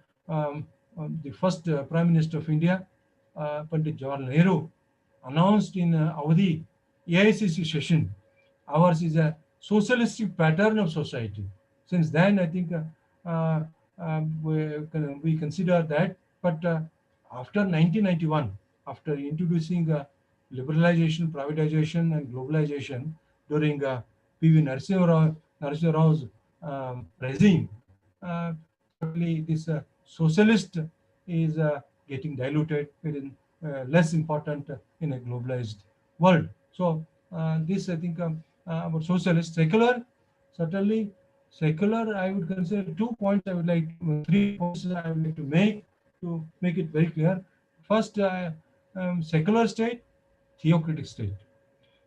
first Prime Minister of India, Pandit Jawaharlal Nehru, announced in Awadhi AICC session, ours is a socialistic pattern of society. Since then, I think we consider that. But after 1991, after introducing liberalization, privatization, and globalization during P.V. Narasimha Rao's regime, certainly this socialist is getting diluted. It is less important in a globalized world. So this I think about socialist, secular, certainly secular. I would consider 2 points. I would like 3 points I would like to make it very clear. First, secular state, theocratic state.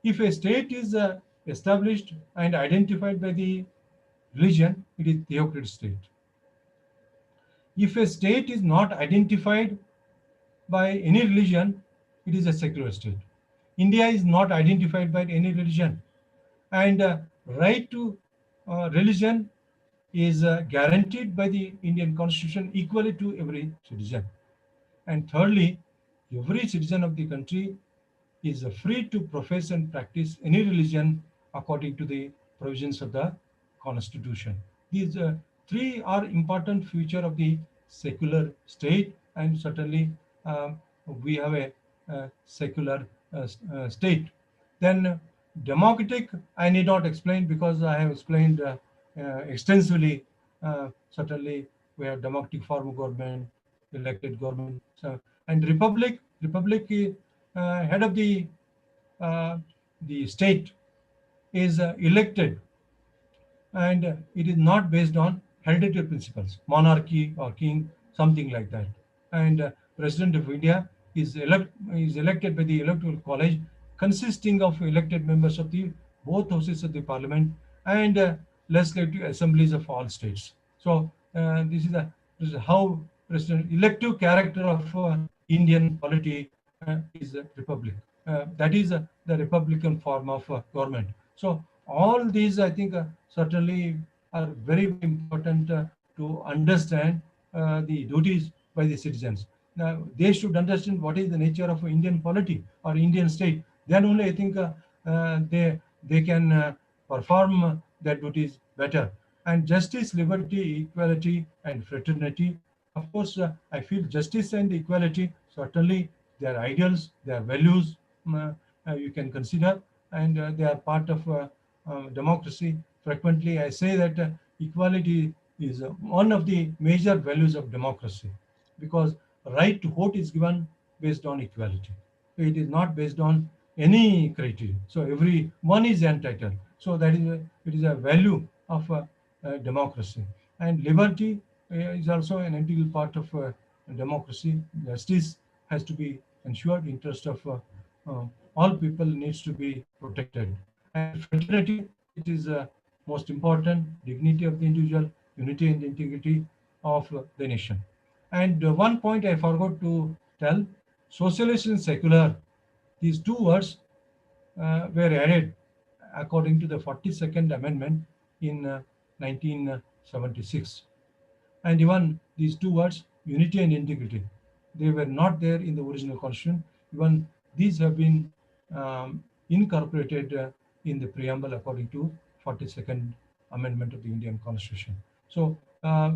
If a state is established and identified by the religion, it is theocratic state. If a state is not identified by any religion, it is a secular state. India is not identified by any religion, and right to religion is guaranteed by the Indian Constitution equally to every citizen. And thirdly, every citizen of the country is free to profess and practice any religion according to the provisions of the Constitution. These three are important feature of the secular state, and certainly uh, we have a, secular state. Then democratic, I need not explain because I have explained extensively. Certainly, we have democratic form of government, elected government, and republic. Republic, head of uh, the state is elected, and it is not based on hereditary principles, monarchy or king, something like that. And President of India is elected by the Electoral College, consisting of elected members of the both houses of the parliament and legislative assemblies of all states. So this is how president elective character of Indian polity is a republic. That is the republican form of government. So all these, I think, certainly are very, very important to understand the duties by the citizens. Now, they should understand what is the nature of Indian polity or Indian state. Then only I think they can perform their duties better. And justice, liberty, equality, and fraternity. Of course, I feel justice and equality, certainly their ideals, their values, you can consider, and they are part of democracy. Frequently, I say that equality is one of the major values of democracy, because right to vote is given based on equality. It is not based on any criteria. So everyone is entitled. So it is a value of democracy. And liberty is also an integral part of democracy. Justice has to be ensured. Interest of uh, all people needs to be protected. And fraternity, it is most important. Dignity of the individual, unity and integrity of the nation. And one point I forgot to tell: socialist and secular. These two words were added according to the 42nd Amendment in 1976. And even these two words, unity and integrity, they were not there in the original constitution. Even these have been incorporated in the preamble according to 42nd Amendment of the Indian Constitution. So uh,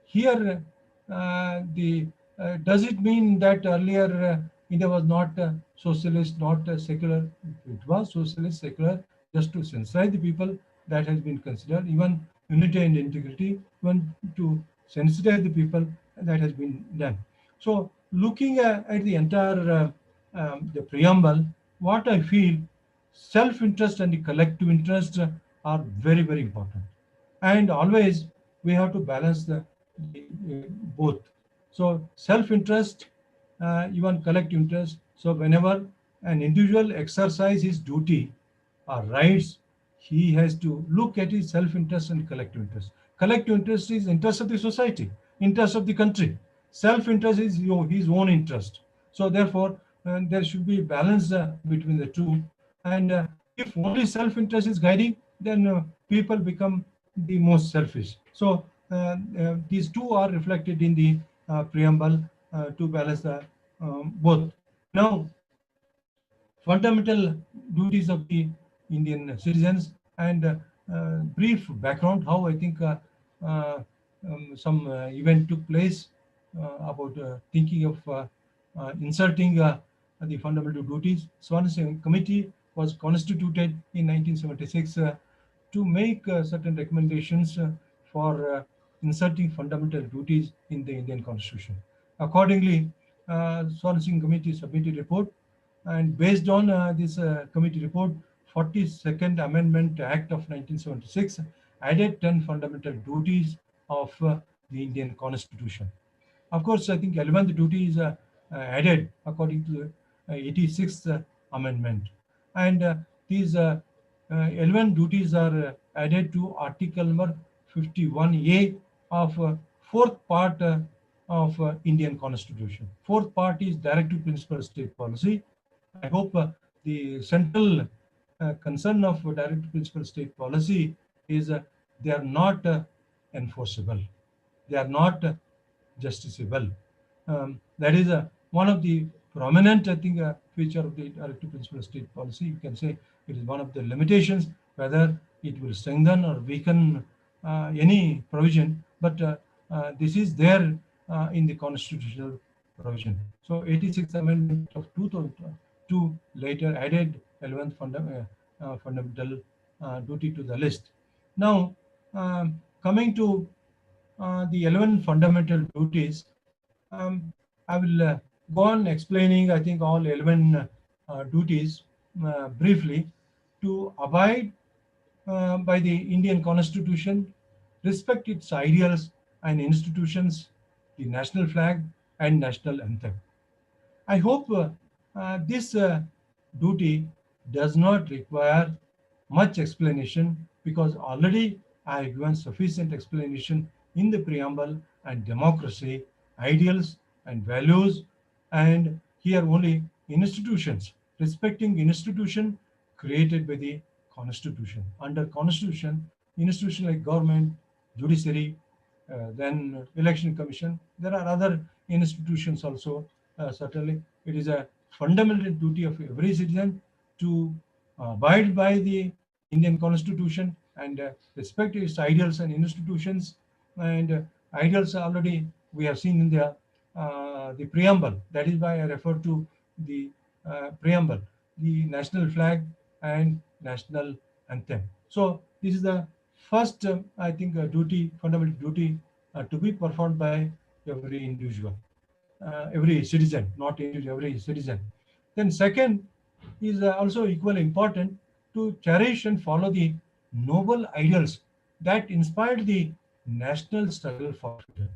here, the does it mean that earlier India was not socialist, not secular? It was socialist, secular, just to sensitize the people. That has been considered. Even unity and integrity, even to sensitize the people, that has been done. So looking at the entire the preamble, what I feel, self-interest and the collective interest are very, very important. And always we have to balance the both. So self-interest, even collective interest. So whenever an individual exercise his duty or rights, he has to look at his self-interest and collective interest. Collective interest is interest of the society, interest of the country. Self-interest is his own interest. So therefore, there should be balance between the two. And if only self-interest is guiding, then people become the most selfish. So these two are reflected in the preamble to balance the both. Now, fundamental duties of the Indian citizens, and brief background how I think some event took place about thinking of inserting the fundamental duties. Swansea Committee was constituted in 1976 to make certain recommendations for inserting fundamental duties in the Indian Constitution. Accordingly, Swansea Committee submitted a report, and based on this committee report, 42nd Amendment Act of 1976 added 10 fundamental duties of the Indian Constitution. Of course, I think 11th duty is added according to the 86th Amendment. And these 11 duties are added to Article number 51A of fourth part of Indian Constitution. Fourth part is directive principle state policy. I hope the central concern of directive principle state policy is they are not enforceable. They are not justiciable. That is one of the prominent, I think, feature of the directive principle state policy. You can say it is one of the limitations, whether it will strengthen or weaken any provision, but this is there in the constitutional provision. So 86th Amendment of 2002 later added 11th fundamental duty to the list. Now, coming to the 11 fundamental duties, um, I will go on explaining, I think, all 11 duties briefly to abide by the Indian Constitution, respect its ideals and institutions, the national flag and national anthem. I hope this duty does not require much explanation because already I have given sufficient explanation in the preamble and democracy, ideals and values, and here only institutions, respecting institution created by the constitution. Under constitution, institution like government, judiciary, then election commission, there are other institutions also. Certainly it is a fundamental duty of every citizen to abide by the Indian constitution and respect its ideals and institutions. And ideals already we have seen in the preamble. That is why I refer to the preamble, the national flag and national anthem. So this is the first, I think, duty, fundamental duty to be performed by every individual, every citizen, not individual, every citizen. Then second is also equally important to cherish and follow the noble ideals that inspired the national struggle for freedom.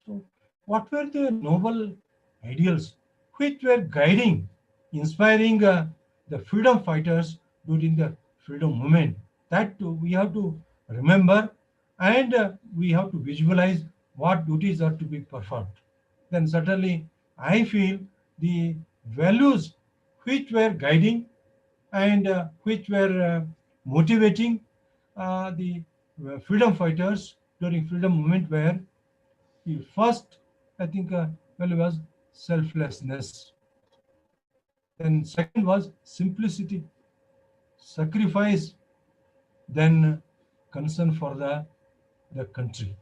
So, what were the noble ideals which were guiding, inspiring the freedom fighters during the freedom movement? That we have to remember, and we have to visualize what duties are to be performed. Then certainly I feel the values which were guiding and which were motivating the freedom fighters during freedom movement were the first, I think, value was selflessness. Then second was simplicity, sacrifice, then concern for the country,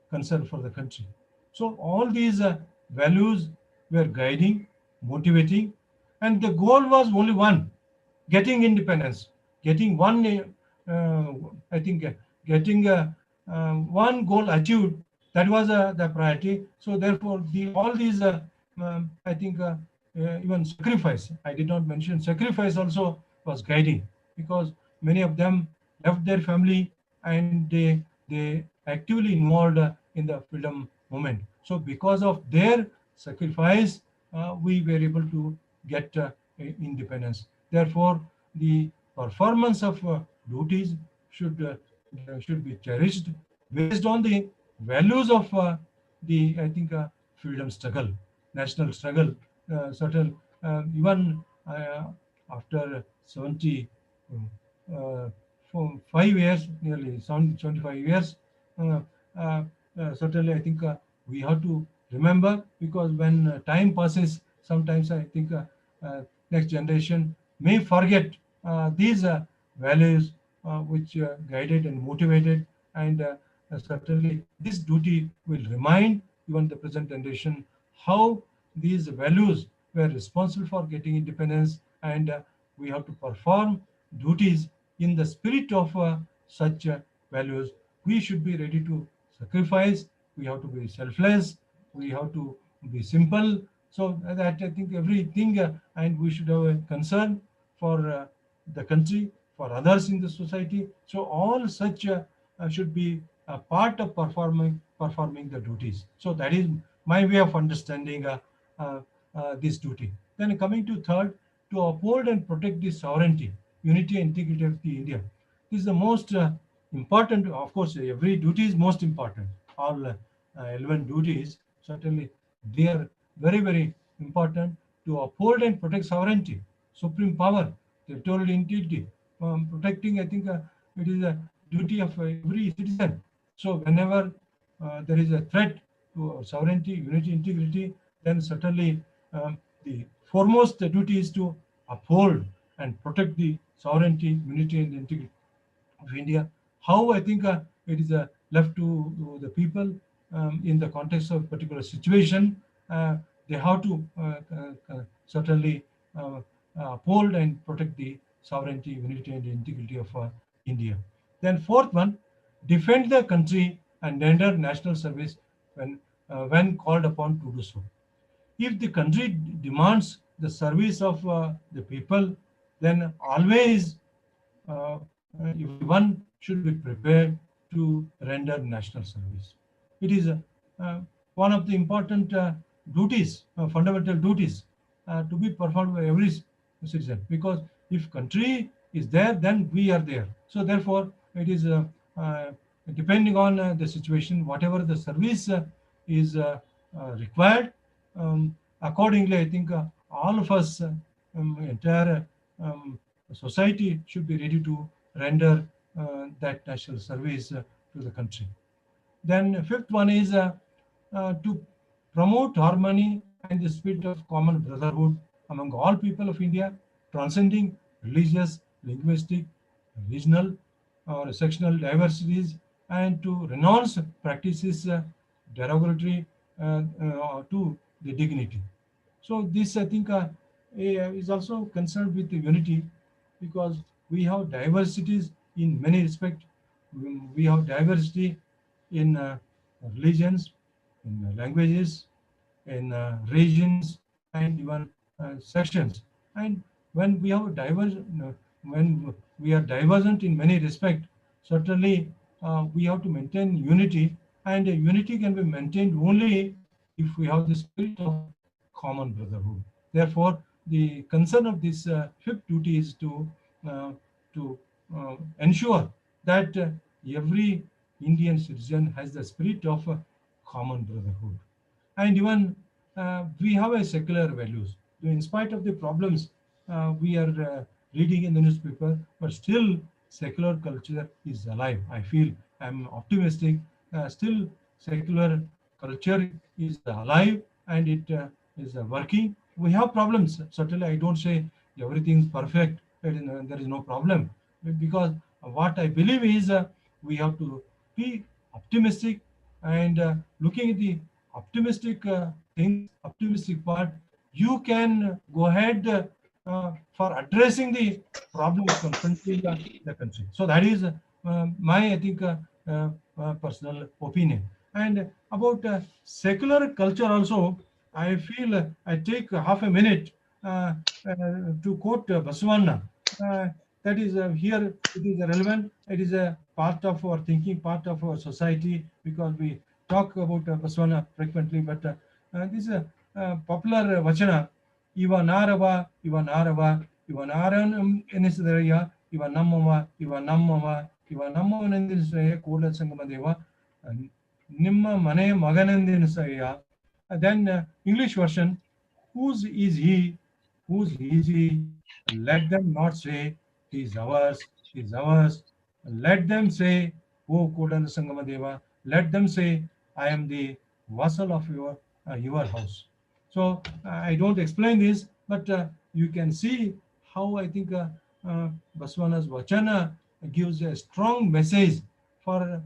concern for the country. So all these values were guiding, motivating, and the goal was only one: getting independence, getting one. I think getting one goal achieved. That was the priority. So therefore, the all these I think even sacrifice. I did not mention sacrifice also was guiding because many of them left their family and they actively involved in the freedom movement. So because of their sacrifice, we were able to get independence. Therefore, the performance of duties should should be cherished based on the values of the, I think, freedom struggle, national struggle. Certain even after 70 for 5 years, nearly 75 years. Uh, uh, Certainly, I think we have to remember because when time passes, sometimes I think next generation may forget these values which guided and motivated, and certainly this duty will remind even the present generation how these values were responsible for getting independence, and we have to perform duties in the spirit of such values. We should be ready to sacrifice, we have to be selfless, we have to be simple. So that I think everything, and we should have a concern for the country, for others in the society. So all such should be a part of performing the duties. So that is my way of understanding uh, this duty. Then coming to third, to uphold and protect the sovereignty, unity, and integrity of the India. This is the most important. Of course, every duty is most important. All 11 duties, certainly they are very, very important to uphold and protect sovereignty, supreme power, territorial integrity. Protecting, I think it is a duty of every citizen. So whenever there is a threat to our sovereignty, unity, integrity, then certainly the foremost duty is to uphold and protect the sovereignty, unity, and integrity of India. How I think it is left to the people in the context of particular situation. They have to certainly uh, uphold and protect the sovereignty, unity, and integrity of India. Then fourth one, defend the country and render national service when called upon to do so. If the country demands the service of the people, then always uh, everyone should be prepared to render national service. It is uh, one of the important duties, fundamental duties to be performed by every citizen. Because if country is there, then we are there. So therefore, it is uh, depending on the situation, whatever the service is required. Accordingly, I think all of us, entire society should be ready to render that national service to the country. Then fifth one is to promote harmony and the spirit of common brotherhood among all people of India, transcending religious, linguistic, regional, or sectional diversities, and to renounce practices derogatory to the dignity. So this, I think, is also concerned with the unity, because we have diversities in many respects. We have diversity in religions, in languages, in regions, and even sections. And when we have diverse, when we are divergent in many respects, certainly we have to maintain unity, and unity can be maintained only if we have the spirit of common brotherhood. Therefore, the concern of this fifth duty is uh, to ensure that every Indian citizen has the spirit of common brotherhood. And even we have a secular values. In spite of the problems we are reading in the newspaper, but still secular culture is alive. I feel I'm optimistic. Still, secular culture is alive, and it is working. We have problems. Certainly, I don't say everything is perfect. There is no problem, because what I believe is we have to be optimistic, and looking at the optimistic things, optimistic part, you can go ahead for addressing the problems confronting the country. So that is my, I think, personal opinion. And about secular culture also, I feel I take half a minute to quote Baswana. Uh, that is here, it is relevant. It is a part of our thinking, part of our society, because we talk about Baswana frequently. But this is a popular Vachana. Iva Narava, Iva Narava, Iva Naran Enisraya, Iva Namama, Iva Namama, Iva Namavanendisraya, Koda Sangamadeva, Nimma Mane Maganendisraya. Then English version, whose is he? Whose is he? Let them not say, he is ours, he is ours. Let them say, O Kodan Sangamadeva, let them say, I am the vassal of your house. So I don't explain this, but you can see how I think Baswana's Vachana gives a strong message for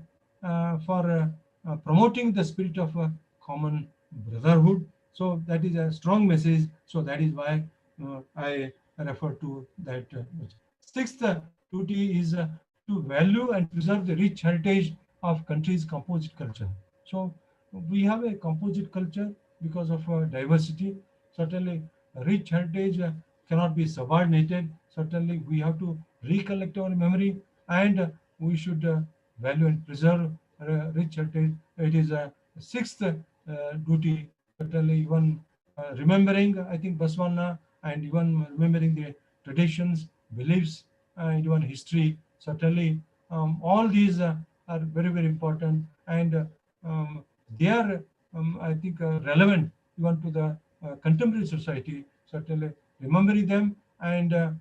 promoting the spirit of common brotherhood. So that is a strong message. So that is why I refer to that. Sixth duty is to value and preserve the rich heritage of country's composite culture. So we have a composite culture because of diversity. Certainly, rich heritage cannot be subordinated. Certainly, we have to recollect our memory, and we should value and preserve rich heritage. It is a sixth duty. Certainly, even remembering, I think, Baswana, and even remembering the traditions, beliefs, and even history. Certainly, all these are very, very important. And they are, I think, relevant even to the contemporary society. Certainly, remembering them, and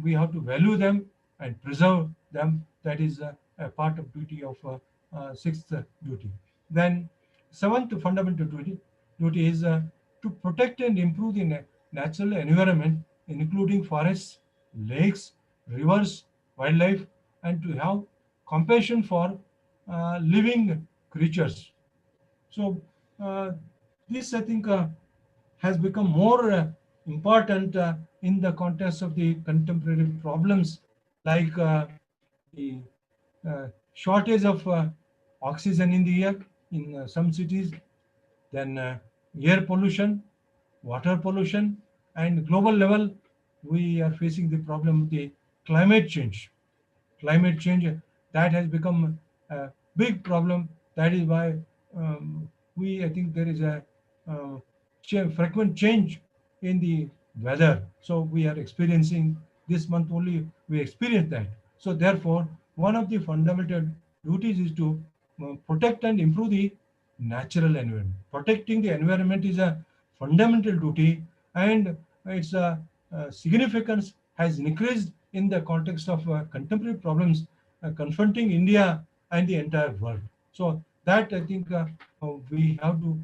we have to value them and preserve them. That is a part of duty of sixth duty. Then, seventh fundamental duty is to protect and improve the natural environment, including forests, lakes, rivers, wildlife, and to have compassion for living creatures. So this, I think, has become more important in the context of the contemporary problems like the shortage of oxygen in the air in some cities, then air pollution, water pollution, and global level, we are facing the problem of the climate change. Climate change, that has become a big problem. That is why we, I think, there is a uh, frequent change in the weather. So we are experiencing this month only, we experience that. So therefore, one of the fundamental duties is to protect and improve the natural environment. Protecting the environment is a fundamental duty, and its significance has increased in the context of contemporary problems confronting India and the entire world. So that, I think, we have to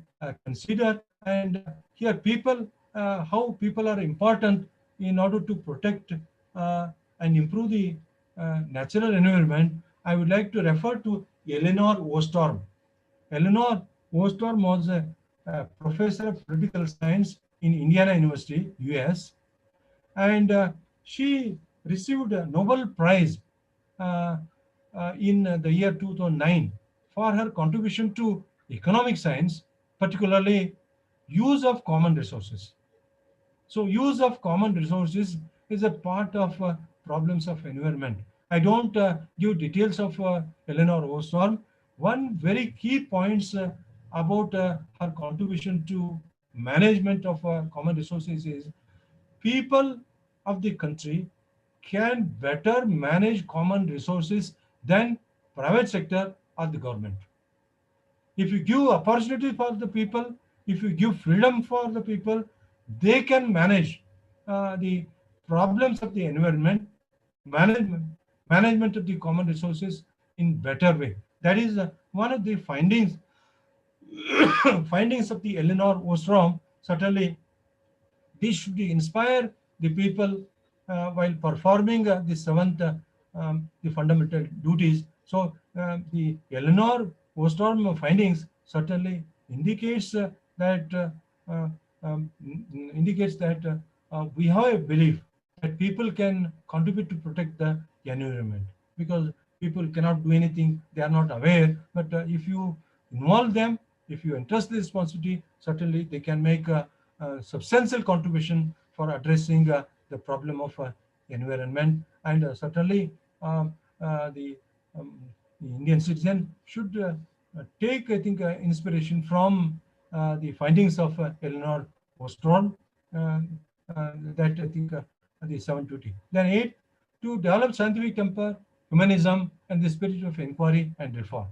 consider, and here people, how people are important in order to protect and improve the natural environment. I would like to refer to Eleanor Ostrom. Eleanor Ostrom was a professor of political science in Indiana University, US, and she received a Nobel Prize uh, in the year 2009 for her contribution to economic science, particularly use of common resources. So use of common resources is a part of problems of environment. I don't give details of Eleanor Ostrom. One very key points about her contribution to management of common resources is people of the country can better manage common resources than private sector or the government. If you give opportunity for the people, if you give freedom for the people, they can manage the problems of the environment, management management of the common resources in better way. That is one of the findings findings of the Eleanor Ostrom. Certainly this should inspire the people while performing the seventh, the fundamental duties. So the Eleanor Ostrom findings certainly indicates that uh, indicates that we have a belief that people can contribute to protect the environment, because people cannot do anything they are not aware. But if you involve them, if you entrust the responsibility, certainly they can make a substantial contribution for addressing the problem of environment. And certainly the, um, the Indian citizen should take, I think, inspiration from the findings of Eleanor Ostrom. Uh, that, I think, the seven duty. Then eight, to develop scientific temper, humanism, and the spirit of inquiry and reform.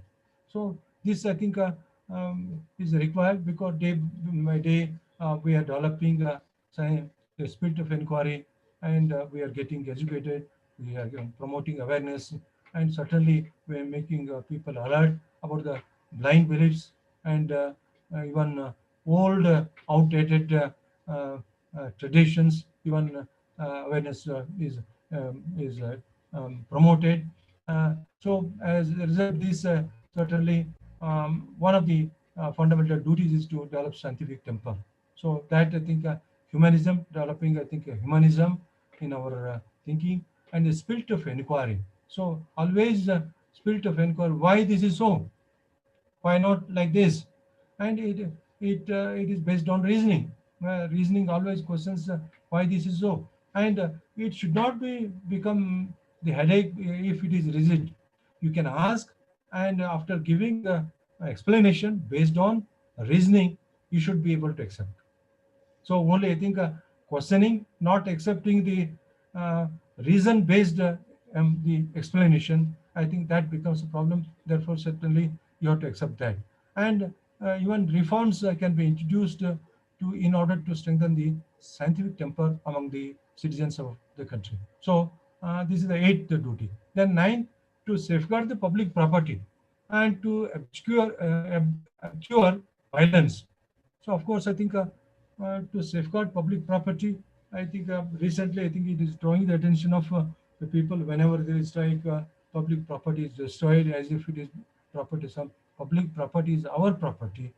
So this, I think, is required, because day by day we are developing the spirit of inquiry, and we are getting educated, we are promoting awareness, and certainly we are making people alert about the blind beliefs and even old outdated traditions. Even awareness is promoted. So as a result of this, certainly one of the fundamental duties is to develop scientific temper. So that, I think, humanism, developing, I think, humanism in our thinking, and the spirit of inquiry. So always spirit of inquiry. Why this is so? Why not like this? And it is based on reasoning. Reasoning always questions why this is so, and it should not be become the headache if it is rigid. You can ask, and after giving the explanation based on reasoning, you should be able to accept. So only, I think, questioning, not accepting the reason based the explanation, I think that becomes a problem. Therefore, certainly you have to accept that. And even reforms can be introduced to in order to strengthen the scientific temper among the citizens of the country. So this is the eighth duty. Then ninth, to safeguard the public property and to obscure violence. So of course, I think to safeguard public property, I think recently I think it is drawing the attention of the people whenever there is like public property is destroyed as if it is property. Some public property is our property.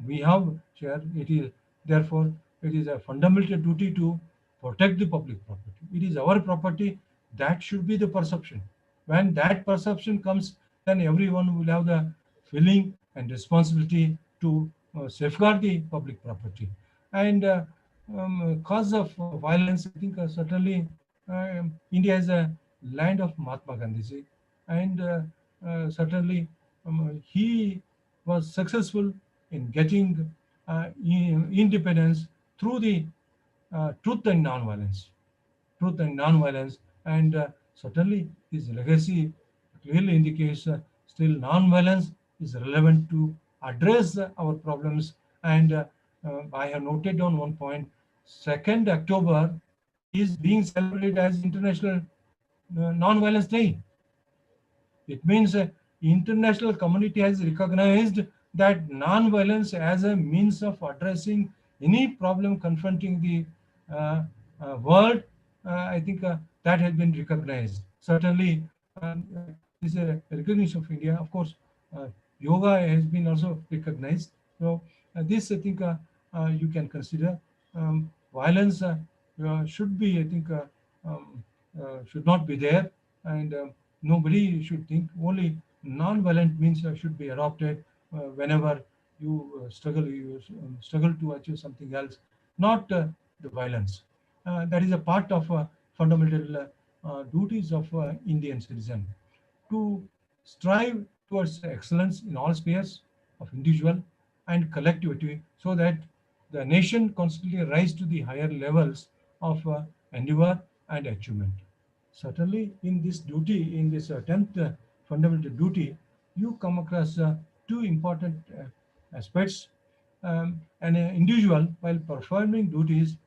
We have share. It is therefore it is a fundamental duty to protect the public property. It is our property. That should be the perception. When that perception comes, then everyone will have the feeling and responsibility to safeguard the public property. And cause of violence, I think certainly India is a land of Mahatma Gandhi, and certainly he was successful in getting independence through the truth and non-violence. Truth and non-violence, and certainly his legacy clearly indicates still non-violence is relevant to address our problems. And I have noted down one point: 2nd October is being celebrated as International Non-Violence Day. It means international community has recognized that non-violence as a means of addressing any problem confronting the uh, world. I think that has been recognized. Certainly, this is a recognition of India. Of course, uh, yoga has been also recognized. So this, I think, you can consider. Violence should be, I think, should not be there, and nobody should think only non-violent means should be adopted whenever you struggle to achieve something else, not the violence. That is a part of fundamental duties of Indian citizen to strive towards excellence in all spheres of individual and collectivity, so that the nation constantly rise to the higher levels of endeavor and achievement. Certainly, in this duty, in this 10th fundamental duty, you come across two important aspects. An individual, while performing duties,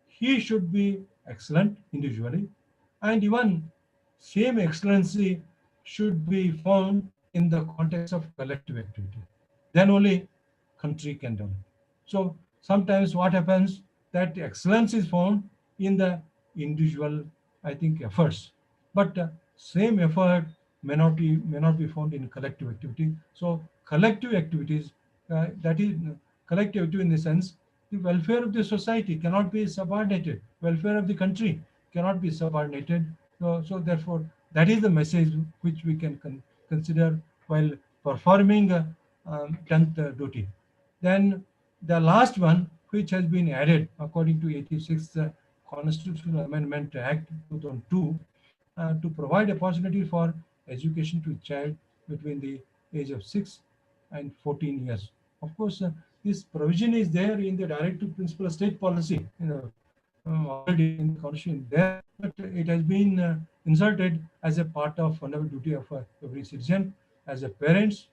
he should be excellent individually, and even same excellency should be found in the context of collective activity. Then only country can develop. So sometimes what happens, that excellence is found in the individual, I think, efforts, but same effort may not be found in collective activity. So collective activities, that is collective activity in the sense, the welfare of the society cannot be subordinated. Welfare of the country cannot be subordinated. So therefore, that is the message which we can consider while performing 10th duty. Then the last one, which has been added according to 86th Constitutional Amendment Act 2002, to provide opportunity for education to child between the age of 6 and 14 years. Of course, this provision is there in the directive principle of state policy, already in the constitution there, but it has been inserted as a part of fundamental duty of every citizen. As a parents,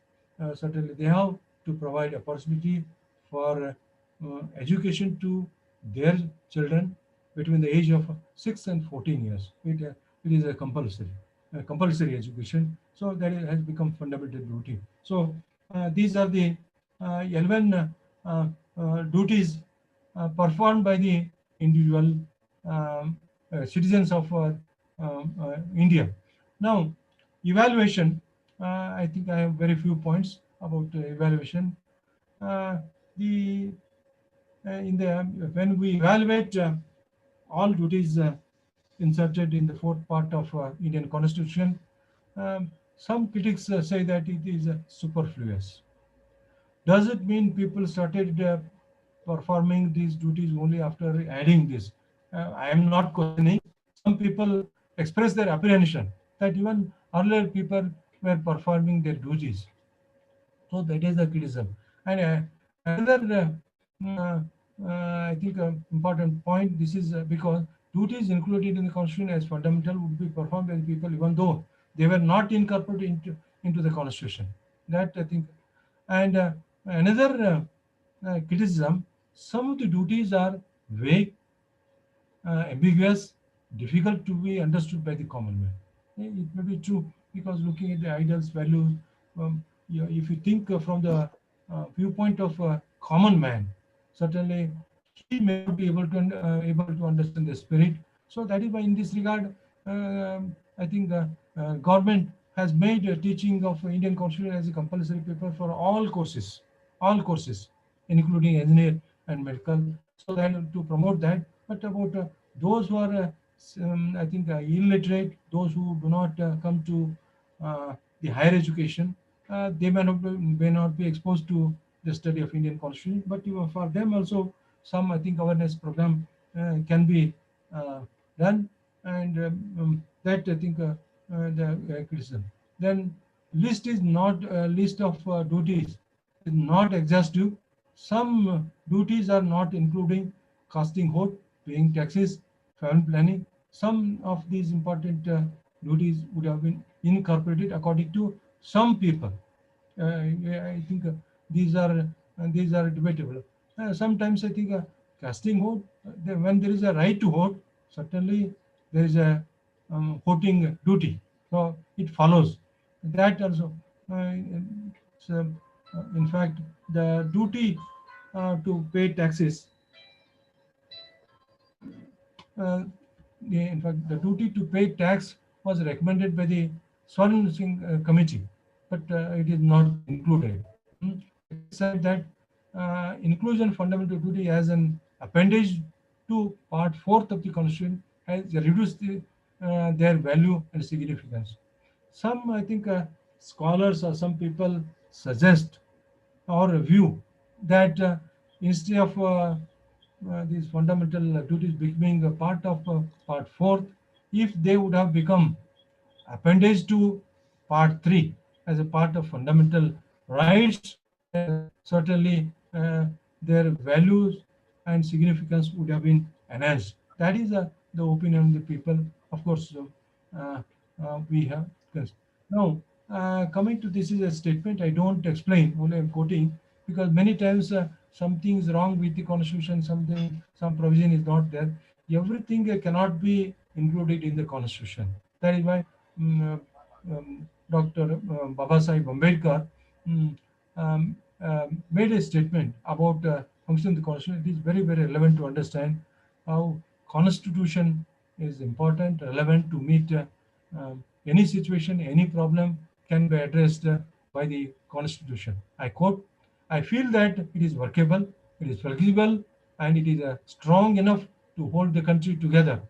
certainly they have to provide opportunity for education to their children between the age of 6 and 14 years. It is a compulsory education. So that has become fundamental duty. So these are the 11 duties performed by the individual citizens of India. Now, evaluation. I think I have very few points about evaluation. The in the When we evaluate all duties inserted in the fourth part of Indian Constitution, some critics say that it is superfluous. Does it mean people started performing these duties only after adding this? I am not questioning. Some people express their apprehension that even earlier people were performing their duties. So that is the criticism. And another, I think, important point. This is because duties included in the Constitution as fundamental would be performed by the people, even though they were not incorporated into the Constitution. That I think, and Another criticism: some of the duties are vague, ambiguous, difficult to be understood by the common man. It may be true because looking at the ideals, values, if you think from the viewpoint of a common man, certainly he may not be able to understand the spirit. So that is why, in this regard, I think the government has made teaching of Indian Constitution as a compulsory paper for all courses, including engineer and medical. So then to promote that, but about those who are, I think, illiterate, those who do not come to the higher education, they may not be exposed to the study of Indian Constitution. But for them also, some, I think, awareness program can be done, and that, I think, the criticism. Then list is not list of duties is not exhaustive. Some duties are not including casting vote, paying taxes, family planning. Some of these important duties would have been incorporated according to some people. Yeah, I think these are debatable. Sometimes I think casting vote, when there is a right to vote, certainly there is a voting duty. So it follows that also. So, in fact, the duty to pay taxes, uh, in fact, the duty to pay tax was recommended by the Swarn Singh committee, but it is not included. It is said that inclusion fundamental duty as an appendage to Part 4th of the Constitution has reduced their value and significance. Some, I think, scholars or some people suggest or view that instead of these fundamental duties becoming a part of part fourth, if they would have become appendage to part 3 as a part of fundamental rights, certainly their values and significance would have been enhanced. That is the opinion of the people. Of course, we have now coming to this is a statement. I don't explain, only I'm quoting, because many times something is wrong with the constitution, some provision is not there. Everything cannot be included in the constitution. That is why Dr. Baba Sahib Ambedkar mm, made a statement about function of the constitution. It is very, very relevant to understand how constitution is important, relevant to meet any situation, any problem can be addressed by the constitution. I quote, I feel that it is workable, it is flexible, and it is strong enough to hold the country together,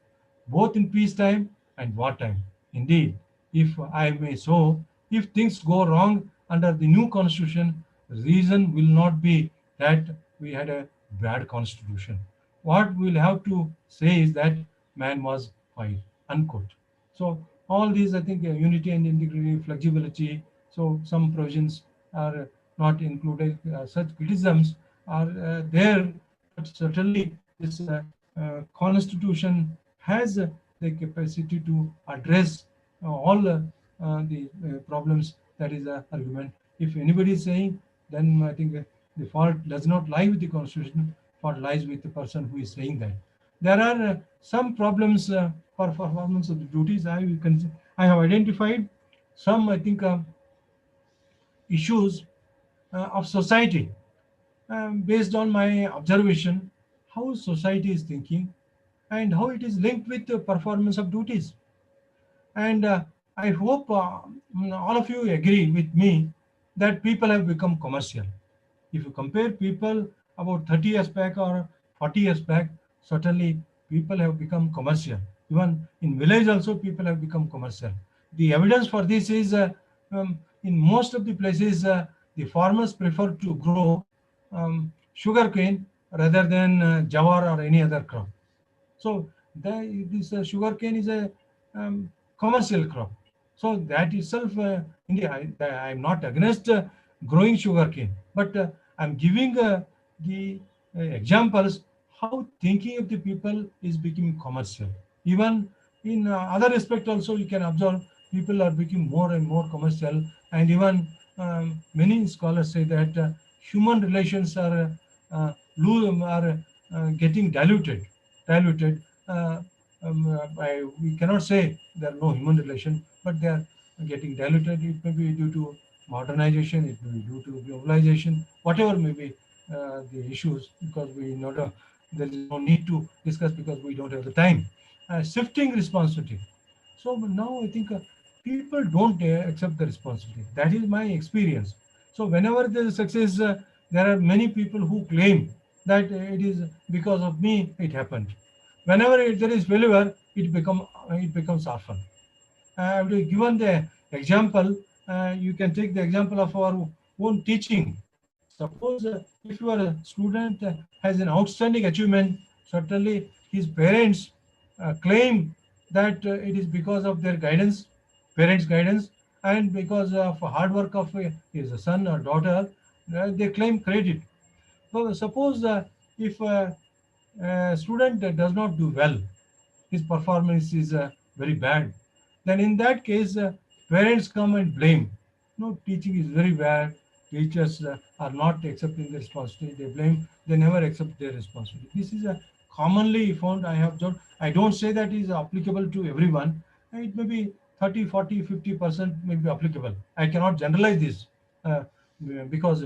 both in peacetime and wartime. Indeed, if I may so, if things go wrong under the new constitution, reason will not be that we had a bad constitution. What we'll have to say is that man was fine, unquote. So all these, I think, unity and integrity, flexibility. So some provisions are not included. Such criticisms are there, but certainly this constitution has the capacity to address all the problems. That is the argument. If anybody is saying, then I think the fault does not lie with the constitution. Fault lies with the person who is saying that. There are some problems for performance of the duties. I have identified some, I think, issues of society based on my observation, how society is thinking and how it is linked with the performance of duties. And I hope all of you agree with me that people have become commercial. If you compare people about 30 years back or 40 years back, certainly people have become commercial. Even in village also people have become commercial. The evidence for this is in most of the places the farmers prefer to grow sugarcane rather than jawar or any other crop. So this sugarcane is a commercial crop. So that itself, India, I'm not against growing sugarcane, but I'm giving the examples how thinking of the people is becoming commercial. Even in other aspect also, you can observe people are becoming more and more commercial, and even many scholars say that human relations are getting diluted. Uh, we cannot say there are no human relation, but they are getting diluted. It may be due to modernization, it may be due to globalization, whatever may be the issues, because we not there is no need to discuss because we don't have the time. Shifting responsibility. So now I think people don't accept the responsibility. That is my experience. So whenever there is success, there are many people who claim that it is because of me it happened. Whenever there is failure, it becomes orphan. I have given the example. You can take the example of our own teaching. Suppose if your student has an outstanding achievement, certainly his parents claim that it is because of their guidance, parents' guidance, and because of hard work of his son or daughter, they claim credit. So suppose if a student does not do well, his performance is very bad, then in that case, parents come and blame. No, teaching is very bad. Teachers are not accepting the responsibility. They blame. They never accept their responsibility. This is a commonly found. I have done. I don't say that is applicable to everyone. It may be 30, 40, 50% may be applicable. I cannot generalize this uh, because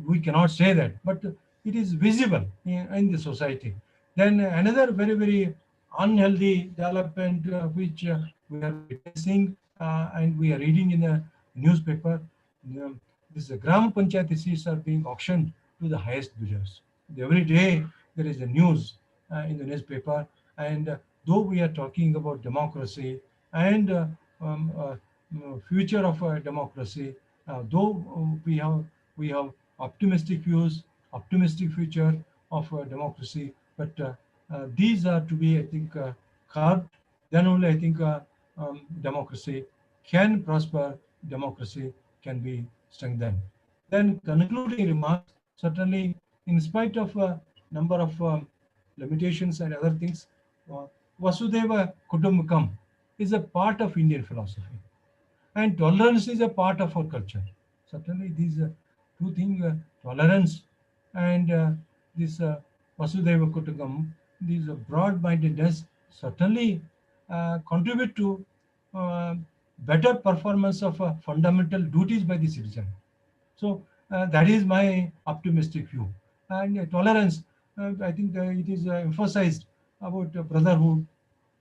we cannot say that, but it is visible in the society. Then another very unhealthy development which we are witnessing and we are reading in the newspaper. Um, this Gram Panchayat seats are being auctioned to the highest bidders. Every day there is a news in the newspaper, and though we are talking about democracy and future of democracy, though we have optimistic views, optimistic future of democracy, but these are to be, I think, curbed. Then only I think democracy can prosper, democracy can be strengthened. Then concluding remarks, certainly in spite of a number of limitations and other things, uh, Vasudeva Kutumbakam is a part of Indian philosophy, and tolerance is a part of our culture. Certainly, these two things, tolerance and this Vasudeva Kutumbakam, these broad-mindedness, certainly contribute to uh, better performance of fundamental duties by the citizen. So that is my optimistic view. And tolerance, I think it is emphasized about brotherhood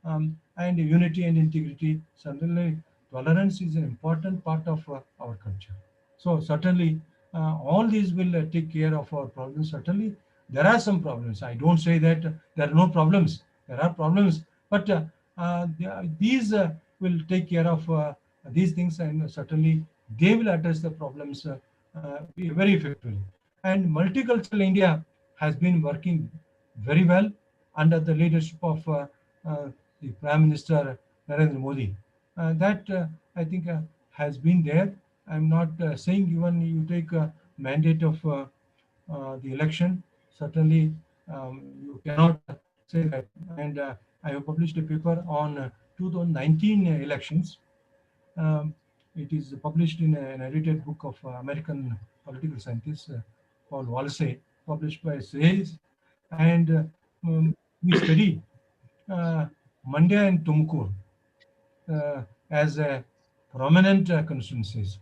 and unity and integrity. Certainly, tolerance is an important part of our culture. So certainly, all these will take care of our problems. Certainly, there are some problems. I don't say that there are no problems. There are problems, but these will take care of these things, and certainly they will address the problems very effectively. And multicultural India has been working very well under the leadership of uh, the Prime Minister Narendra Modi. That I think has been there. I'm not saying even you take a mandate of the election, certainly you cannot say that. And I have published a paper on 2019 elections. um, it is published in an edited book of American political scientist called Walsey, published by Sayes. And we studied uh, Mandya and Tumkur as prominent constituencies,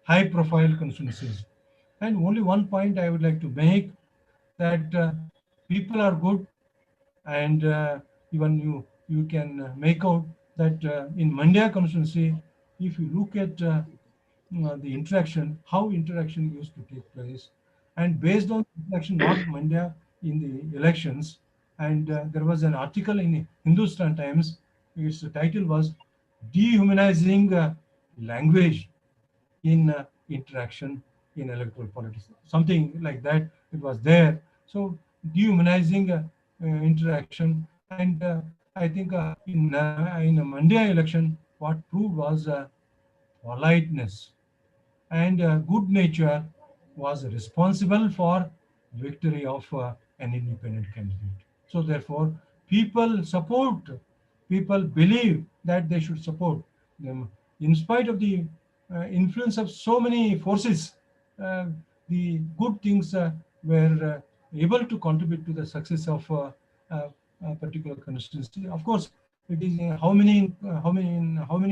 high profile constituencies. And only one point I would like to make, that people are good, and even you can make out that in Mandya constituency, if you look at the interaction, how interaction used to take place, and based on interaction, not Mandya, in the elections, and there was an article in Hindustan Times. Its title was "Dehumanizing Language in Interaction in Electoral Politics," something like that. It was there. So dehumanizing interaction, and I think in a Mandya election, what proved was politeness and good nature was responsible for victory of an independent candidate. So therefore, people support, people believe that they should support them in spite of the influence of so many forces. the good things were able to contribute to the success of a particular constituency. Of course, it is how many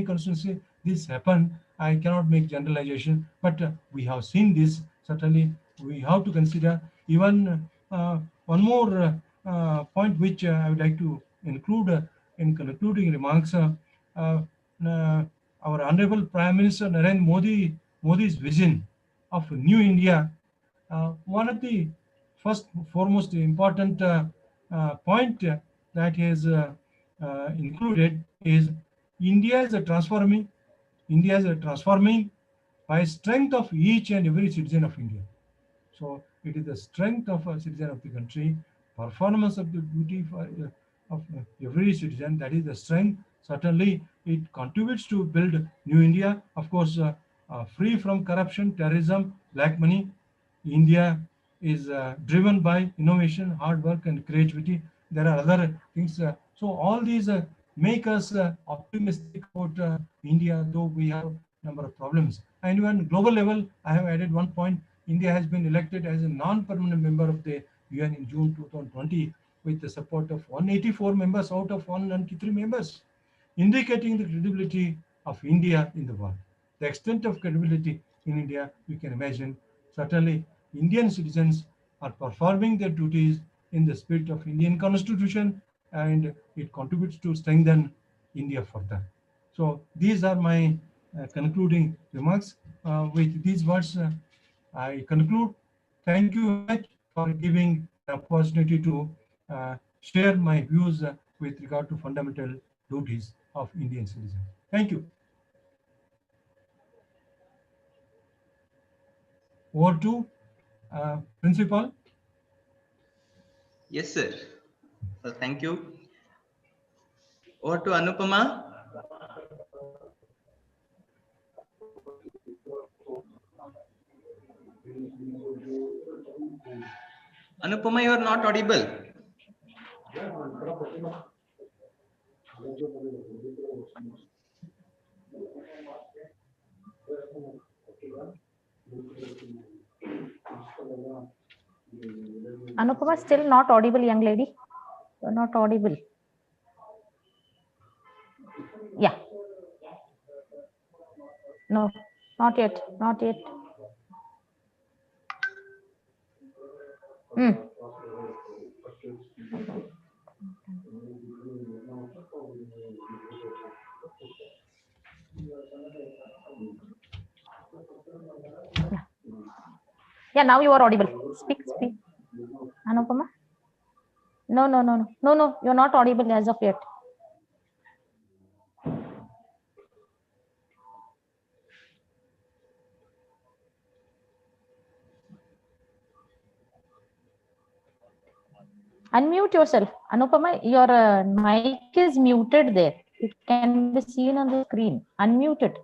constituency this happened. I cannot make generalization, but we have seen this. Certainly, we have to consider even one more point which I would like to include in concluding remarks. Uh, uh, our Honorable Prime Minister Narendra Modi's vision of New India. One of the first foremost important point that is included is India is a transforming. India is a transforming by strength of each and every citizen of India. So it is the strength of a citizen of the country, performance of the duty of every citizen. That is the strength. Certainly, it contributes to build new India. Of course, free from corruption, terrorism, black money. India is driven by innovation, hard work, and creativity. There are other things. So all these make us optimistic about India, though we have a number of problems. And even global level, I have added one point. India has been elected as a non-permanent member of the UN in June 2020 with the support of 184 members out of 193 members, indicating the credibility of India in the world. The extent of credibility in India, we can imagine. Certainly, Indian citizens are performing their duties in the spirit of Indian Constitution, and it contributes to strengthen India further. So these are my concluding remarks. With these words, I conclude. Thank you very much for giving an opportunity to share my views with regard to fundamental duties of Indian citizens. Thank you. Over to Principal. Yes, sir. So thank you. Over to Anupama. Anupama, you are not audible. Anupama, still not audible, young lady. You're not audible. Yeah. No, not yet. Not yet. Hmm. Yeah, now you are audible. Speak, speak. Anupama? No, no, no, no. No, no, you're not audible as of yet. Unmute yourself. Anupama, your mic is muted there. It can be seen on the screen. Unmute it.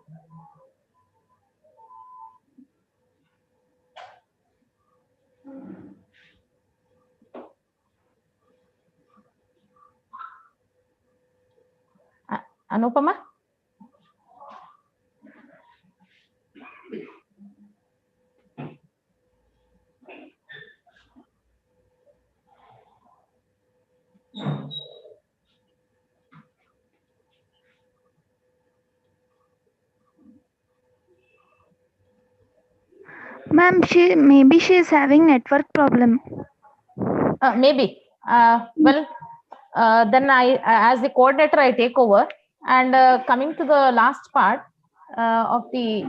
Anupama? Ma'am, maybe she is having network problem. Maybe. Well, then as the coordinator, I take over. And coming to the last part of the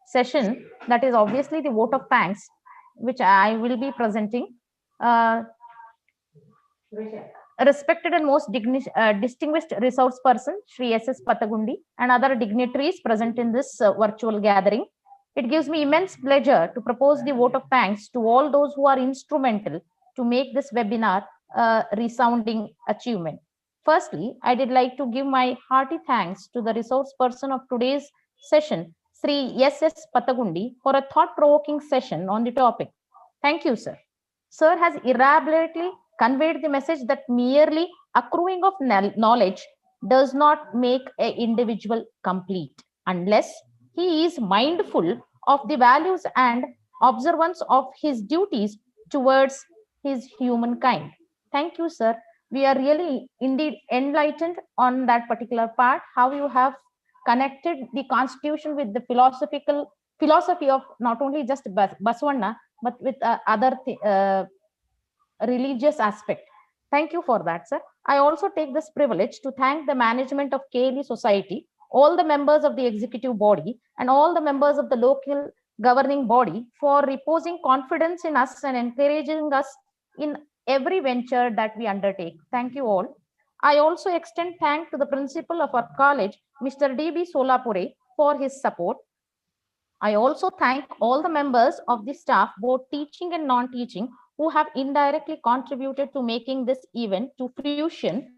session, that is obviously the vote of thanks, which I will be presenting. Respected and most distinguished resource person, Shri S.S. Patagundi, and other dignitaries present in this virtual gathering. It gives me immense pleasure to propose the vote of thanks to all those who are instrumental to make this webinar a resounding achievement. Firstly, I did like to give my hearty thanks to the resource person of today's session, Sri S.S. Patagundi, for a thought-provoking session on the topic. Thank you, sir. Sir has elaborately conveyed the message that merely accruing of knowledge does not make an individual complete unless he is mindful of the values and observance of his duties towards his humankind. Thank you, sir. We are really indeed enlightened on that particular part, how you have connected the constitution with the philosophy of not only just Baswanna, but with other religious aspect. Thank you for that, sir. I also take this privilege to thank the management of K.L.E.Society, all the members of the executive body, and all the members of the local governing body for reposing confidence in us and encouraging us in every venture that we undertake. Thank you all. I also extend thanks to the principal of our college, Mr. D.B. Solapure, for his support. I also thank all the members of the staff, both teaching and non-teaching, who have indirectly contributed to making this event to fruition.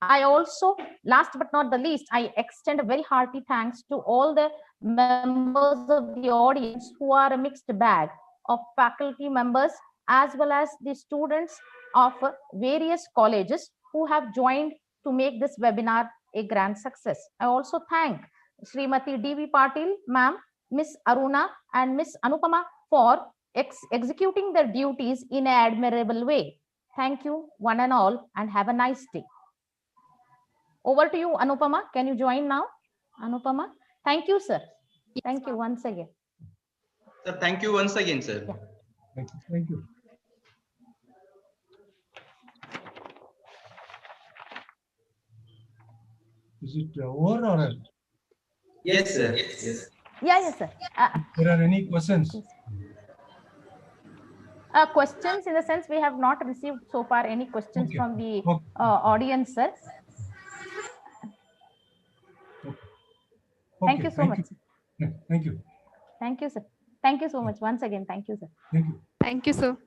I also, last but not the least, I extend a very hearty thanks to all the members of the audience who are a mixed bag of faculty members as well as the students of various colleges who have joined to make this webinar a grand success. I also thank Srimati D.V. Patil, ma'am, Miss Aruna and Miss Anupama for executing their duties in an admirable way. Thank you, one and all, and have a nice day. Over to you, Anupama. Can you join now? Anupama. Thank you, sir. Yes, Thank you once again. Sir, thank you once again, sir. Yeah. Thank you. Is it over or? Yes, sir. Yes. Yeah, yes, sir. There are any questions? Questions in the sense we have not received so far any questions from the audience, sir. Thank you so much. Thank you. Thank you, sir. Thank you so much. Once again, thank you, sir. Thank you. thank you, sir.